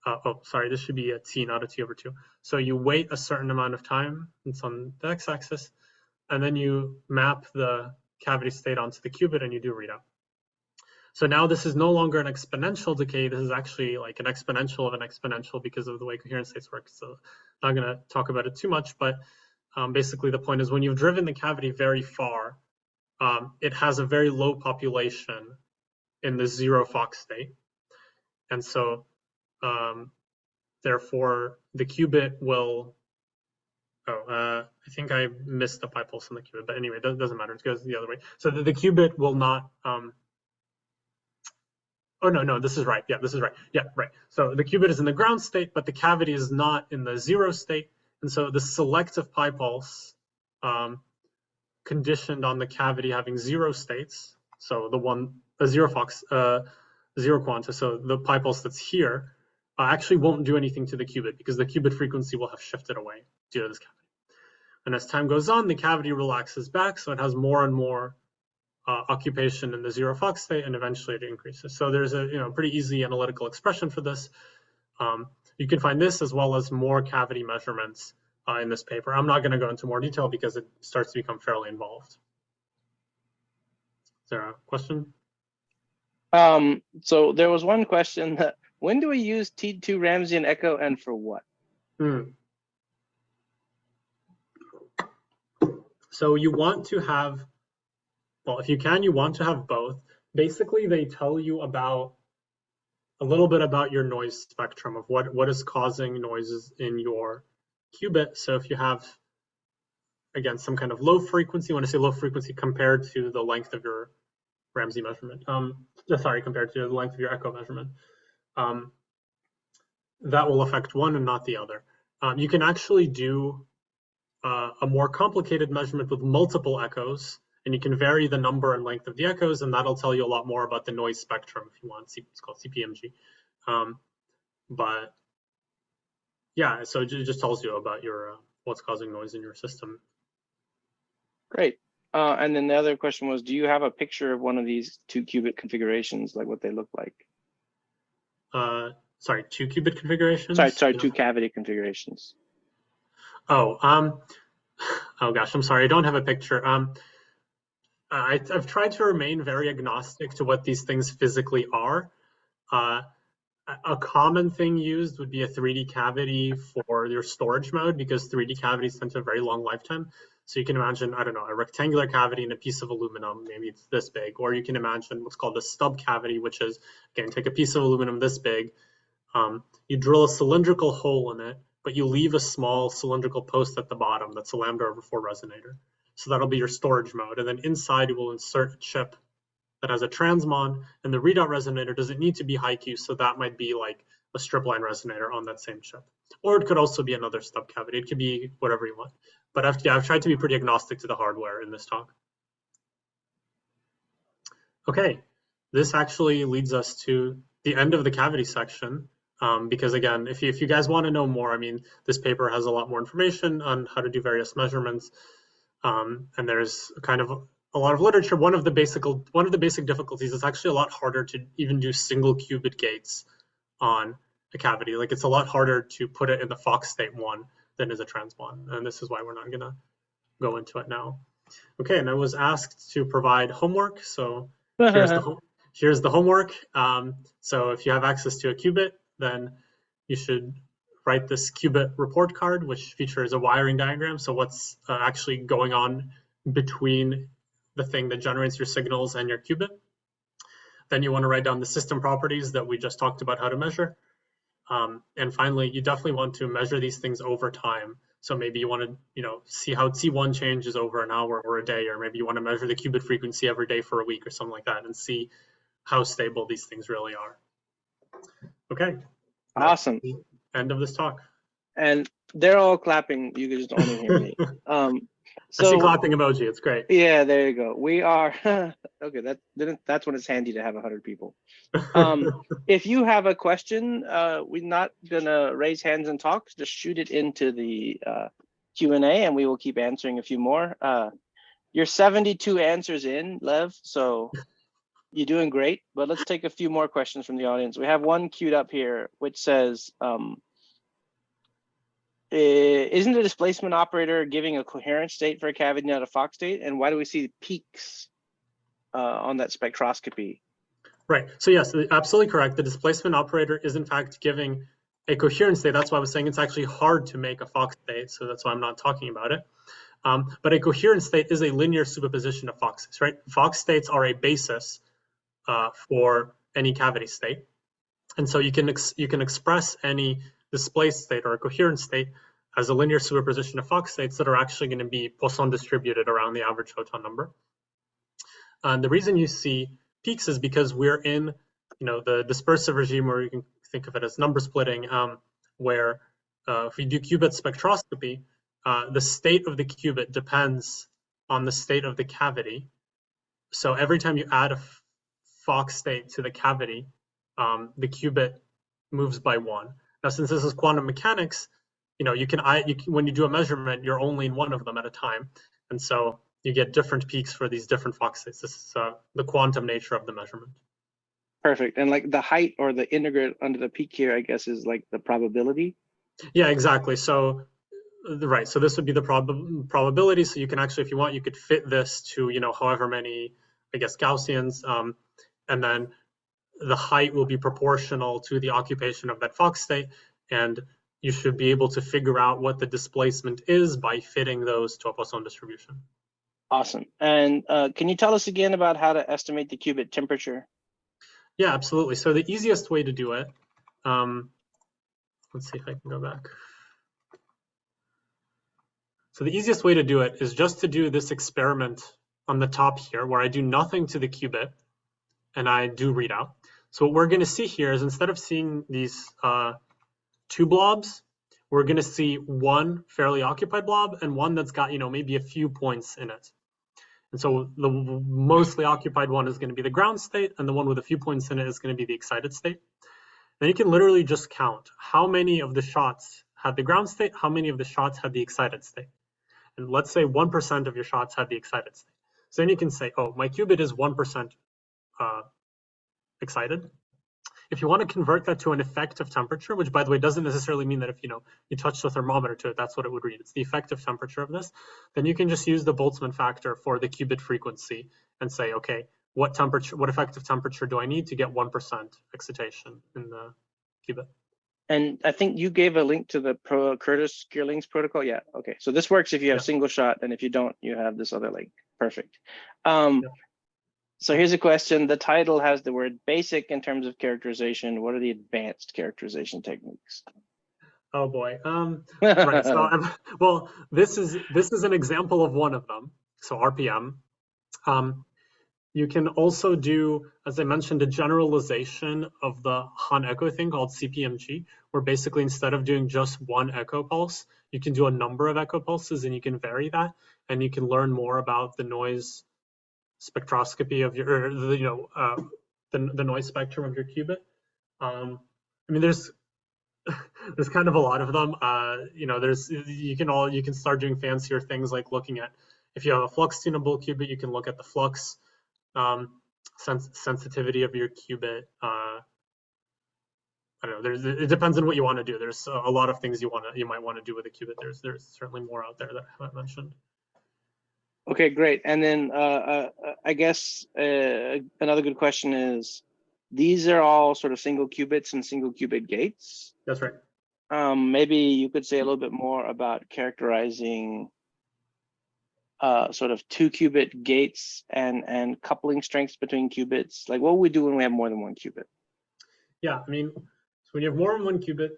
Oh, sorry, this should be a T, not a T over 2. So you wait a certain amount of time, it's on the x-axis, and then you map the cavity state onto the qubit and you do readout. So now this is no longer an exponential decay, this is actually like an exponential of an exponential because of the way coherent states work. So I'm not gonna talk about it too much, but basically the point is when you've driven the cavity very far, it has a very low population in the 0 Fock state. And so therefore the qubit will, I think I missed the pi pulse on the qubit, but anyway, that doesn't matter, it goes the other way. So the qubit will not, oh no, this is right, yeah, this is right, yeah, right. So the qubit is in the ground state, but the cavity is not in the 0 state, and so the selective pi pulse conditioned on the cavity having 0 states, so the 0 Fox, 0 quanta, so the pi pulse that's here, actually won't do anything to the qubit because the qubit frequency will have shifted away due to this cavity. And as time goes on, the cavity relaxes back, so it has more and more occupation in the 0 Fock state, and eventually it increases. So there's a pretty easy analytical expression for this. You can find this as well as more cavity measurements in this paper. I'm not going to go into more detail because it starts to become fairly involved. Is there a question? So there was one question that, when do we use T2 Ramsey echo and for what? So you want to have, well, if you can, you want to have both. Basically, they tell you about a little bit about your noise spectrum of what is causing noises in your qubit. So if you have, again, some kind of low frequency, when I say low frequency compared to the length of your Ramsey measurement, compared to the length of your echo measurement, that will affect one and not the other. You can actually do a more complicated measurement with multiple echoes, and you can vary the number and length of the echoes, and that'll tell you a lot more about the noise spectrum if you want. It's called CPMG. But yeah, so it just tells you about your what's causing noise in your system. Great. And then the other question was, do you have a picture of one of these 2 qubit configurations, like what they look like? Sorry, 2 qubit configurations? Sorry, 2 cavity configurations. Oh, oh gosh, I'm sorry, I don't have a picture. I've tried to remain very agnostic to what these things physically are. A common thing used would be a 3D cavity for your storage mode, because 3D cavities tend to have a very long lifetime. So you can imagine, I don't know, a rectangular cavity in a piece of aluminum, maybe it's this big, or you can imagine what's called a stub cavity, which is, again, take a piece of aluminum this big, you drill a cylindrical hole in it, but you leave a small cylindrical post at the bottom that's a lambda over 4 resonator. So that'll be your storage mode. And then inside you will insert a chip that has a transmon, and the readout resonator doesn't need to be high Q, so that might be like a strip line resonator on that same chip. Or it could also be another stub cavity. It could be whatever you want. But I've tried to be pretty agnostic to the hardware in this talk. Okay, this actually leads us to the end of the cavity section. Because again, if you guys want to know more, I mean, this paper has a lot more information on how to do various measurements. And there's kind of a lot of literature. One of the basic difficulties is actually a lot harder to even do single qubit gates on a cavity. Like, it's a lot harder to put it in the Fock state 1 than is a transmon. And this is why we're not going to go into it now. Okay, and I was asked to provide homework. So here's the homework. So if you have access to a qubit, then you should write this qubit report card, which features a wiring diagram. So what's actually going on between the thing that generates your signals and your qubit. Then you want to write down the system properties that we just talked about how to measure. And finally, you definitely want to measure these things over time. So maybe you want to, see how T1 changes over an hour or a day, or maybe you want to measure the qubit frequency every day for a week or something like that and see how stable these things really are. Okay. Awesome. End of this talk. And they're all clapping. You can just only hear me. I see clapping emoji. It's great. Yeah, there you go. We are okay. That's when it's handy to have 100 people. If you have a question, we're not gonna raise hands and talk. Just shoot it into the Q&A, and we will keep answering a few more. You're 72 answers in, Lev, so you're doing great. But let's take a few more questions from the audience. We have one queued up here, which says, isn't the displacement operator giving a coherent state for a cavity, not a Fock state? And why do we see peaks on that spectroscopy? Right. So yes, absolutely correct. The displacement operator is in fact giving a coherent state. That's why I was saying it's actually hard to make a Fock state. So that's why I'm not talking about it. But a coherent state is a linear superposition of Fock states, right? Fock states are a basis for any cavity state. And so you can express any displaced state or a coherent state as a linear superposition of Fock states that are actually going to be Poisson distributed around the average photon number. And the reason you see peaks is because we're in, the dispersive regime, or you can think of it as number splitting, where if we do qubit spectroscopy, the state of the qubit depends on the state of the cavity. So every time you add a Fock state to the cavity, the qubit moves by 1. Now, since this is quantum mechanics, when you do a measurement, you're only in one of them at a time, and so you get different peaks for these different Fock states. This is the quantum nature of the measurement. Perfect. And like the height or the integrate under the peak here, I guess, is like the probability. Yeah, exactly. So, right. So this would be the probability. So you can actually, if you want, you could fit this to, however many, I guess, Gaussians, and then the height will be proportional to the occupation of that Fock state, and you should be able to figure out what the displacement is by fitting those to a Poisson distribution. Awesome. And can you tell us again about how to estimate the qubit temperature? Yeah, absolutely. So the easiest way to do it, let's see if I can go back. So the easiest way to do it is just to do this experiment on the top here, where I do nothing to the qubit and I do readout. So what we're going to see here is, instead of seeing these two blobs, we're going to see one fairly occupied blob and one that's got, maybe a few points in it. And so the mostly occupied one is going to be the ground state, and the one with a few points in it is going to be the excited state. Then you can literally just count how many of the shots had the ground state, how many of the shots had the excited state. And let's say 1% of your shots had the excited state. So then you can say, oh, my qubit is 1% excited. If you want to convert that to an effective temperature, which, by the way, doesn't necessarily mean that if you touch the thermometer to it, that's what it would read. It's the effective temperature of this. Then you can just use the Boltzmann factor for the qubit frequency and say, okay, what effective temperature do I need to get 1% excitation in the qubit? And I think you gave a link to the Curtis-Geerlings protocol. Yeah. Okay. So this works if you have single shot, and if you don't, you have this other link. Perfect. So here's a question. The title has the word basic in terms of characterization. What are the advanced characterization techniques? Oh boy. Right. So well, this is an example of one of them. So RPM. You can also do, as I mentioned, a generalization of the Hahn echo thing called CPMG, where basically instead of doing just one echo pulse, you can do a number of echo pulses, and you can vary that, and you can learn more about the noise spectroscopy of your, the noise spectrum of your qubit. I mean, there's kind of a lot of them. You can start doing fancier things like looking at, if you have a flux tunable qubit, you can look at the flux sensitivity of your qubit. I don't know. It depends on what you want to do. There's a lot of things you might want to do with a qubit. There's certainly more out there that I haven't mentioned. Okay, great. And then I guess another good question is, these are all sort of single qubits and single qubit gates? That's right. maybe you could say a little bit more about characterizing sort of 2-qubit gates and coupling strengths between qubits. Like, what would we do when we have more than one qubit? Yeah, I mean, so when you have more than one qubit,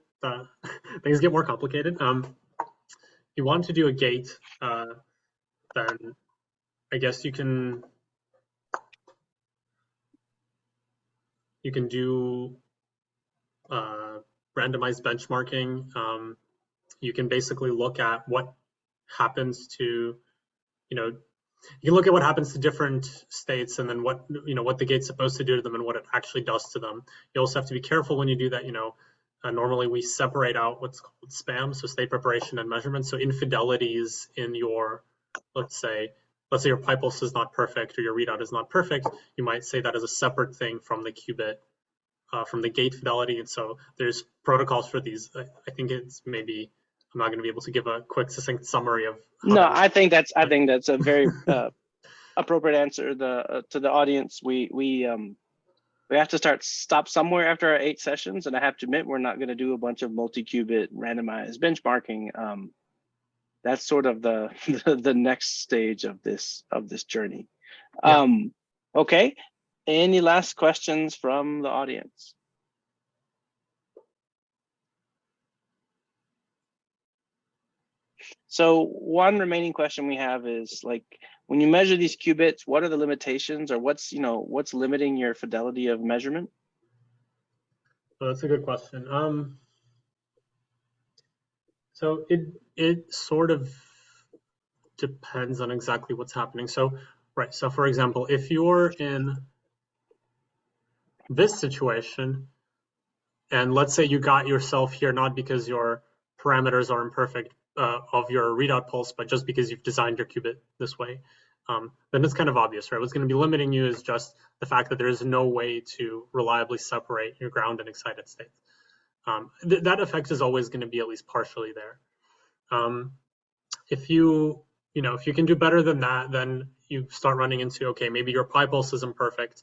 things get more complicated. If you want to do a gate, then I guess you can do randomized benchmarking. You can basically look at what happens to, you can look at what happens to different states and then what the gate's supposed to do to them and what it actually does to them. You also have to be careful when you do that. Normally we separate out what's called spam, so state preparation and measurement. So infidelities in your, let's say your pi pulse is not perfect or your readout is not perfect, you might say that as a separate thing from the qubit, from the gate fidelity. And so there's protocols for these. I think it's maybe, I'm not going to be able to give a quick succinct summary of how No, I think that's a very appropriate answer to the audience. We have to stop somewhere after our 8 sessions, and I have to admit we're not going to do a bunch of multi-qubit randomized benchmarking. That's sort of the next stage of this journey. Yeah. Okay, any last questions from the audience? So one remaining question we have is, like, when you measure these qubits, what are the limitations, or what's limiting your fidelity of measurement? Well, that's a good question. So it sort of depends on exactly what's happening. So, right. So for example, if you're in this situation, and let's say you got yourself here not because your parameters are imperfect of your readout pulse, but just because you've designed your qubit this way, then it's kind of obvious, right? What's going to be limiting you is just the fact that there is no way to reliably separate your ground and excited states. That effect is always going to be at least partially there. If you can do better than that, then you start running into, okay, maybe your pi pulse is imperfect.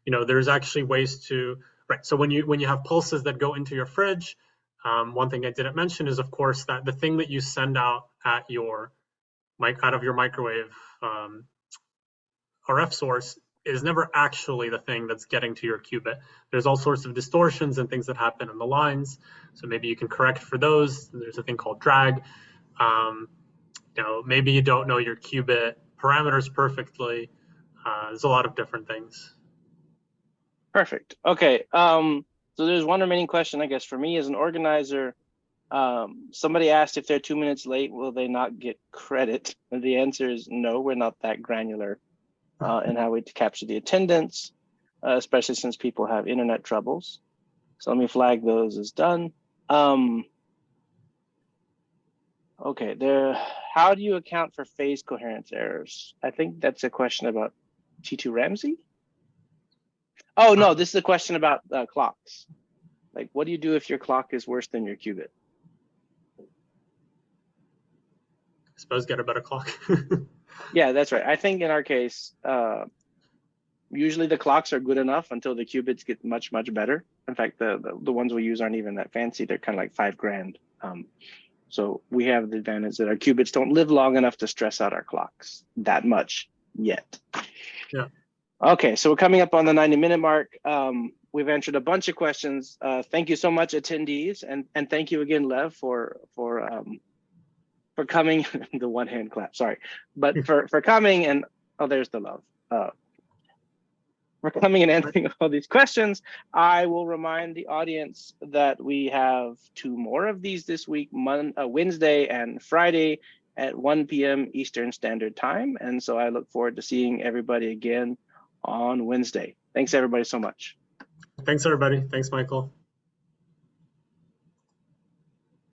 There's actually ways to, right? So when you have pulses that go into your fridge, one thing I didn't mention is, of course, that the thing that you send out out of your microwave RF source is never actually the thing that's getting to your qubit. There's all sorts of distortions and things that happen in the lines. So maybe you can correct for those. There's a thing called drag. Maybe you don't know your qubit parameters perfectly. There's a lot of different things. Perfect. Okay. So there's one remaining question, I guess, for me as an organizer. Somebody asked if they're 2 minutes late, will they not get credit? And the answer is no, we're not that granular in how we capture the attendance, especially since people have internet troubles. So let me flag those as done. Okay, how do you account for phase coherence errors? I think that's a question about T2 Ramsey. Oh no, this is a question about clocks. Like, what do you do if your clock is worse than your qubit? I suppose get a better clock. Yeah, that's right. I think in our case, usually the clocks are good enough until the qubits get much, much better. In fact, the ones we use aren't even that fancy. They're kind of like $5,000. So we have the advantage that our qubits don't live long enough to stress out our clocks that much yet. Yeah. Okay, so we're coming up on the 90-minute mark. We've answered a bunch of questions. Thank you so much, attendees, and thank you again, Lev, for coming. The one hand clap, sorry, but for coming, and oh, there's the love. For coming and answering all these questions. I will remind the audience that we have 2 more of these this week, Wednesday and Friday at 1 p.m. Eastern Standard Time. And so I look forward to seeing everybody again on Wednesday. Thanks everybody so much. Thanks everybody. Thanks, Michael.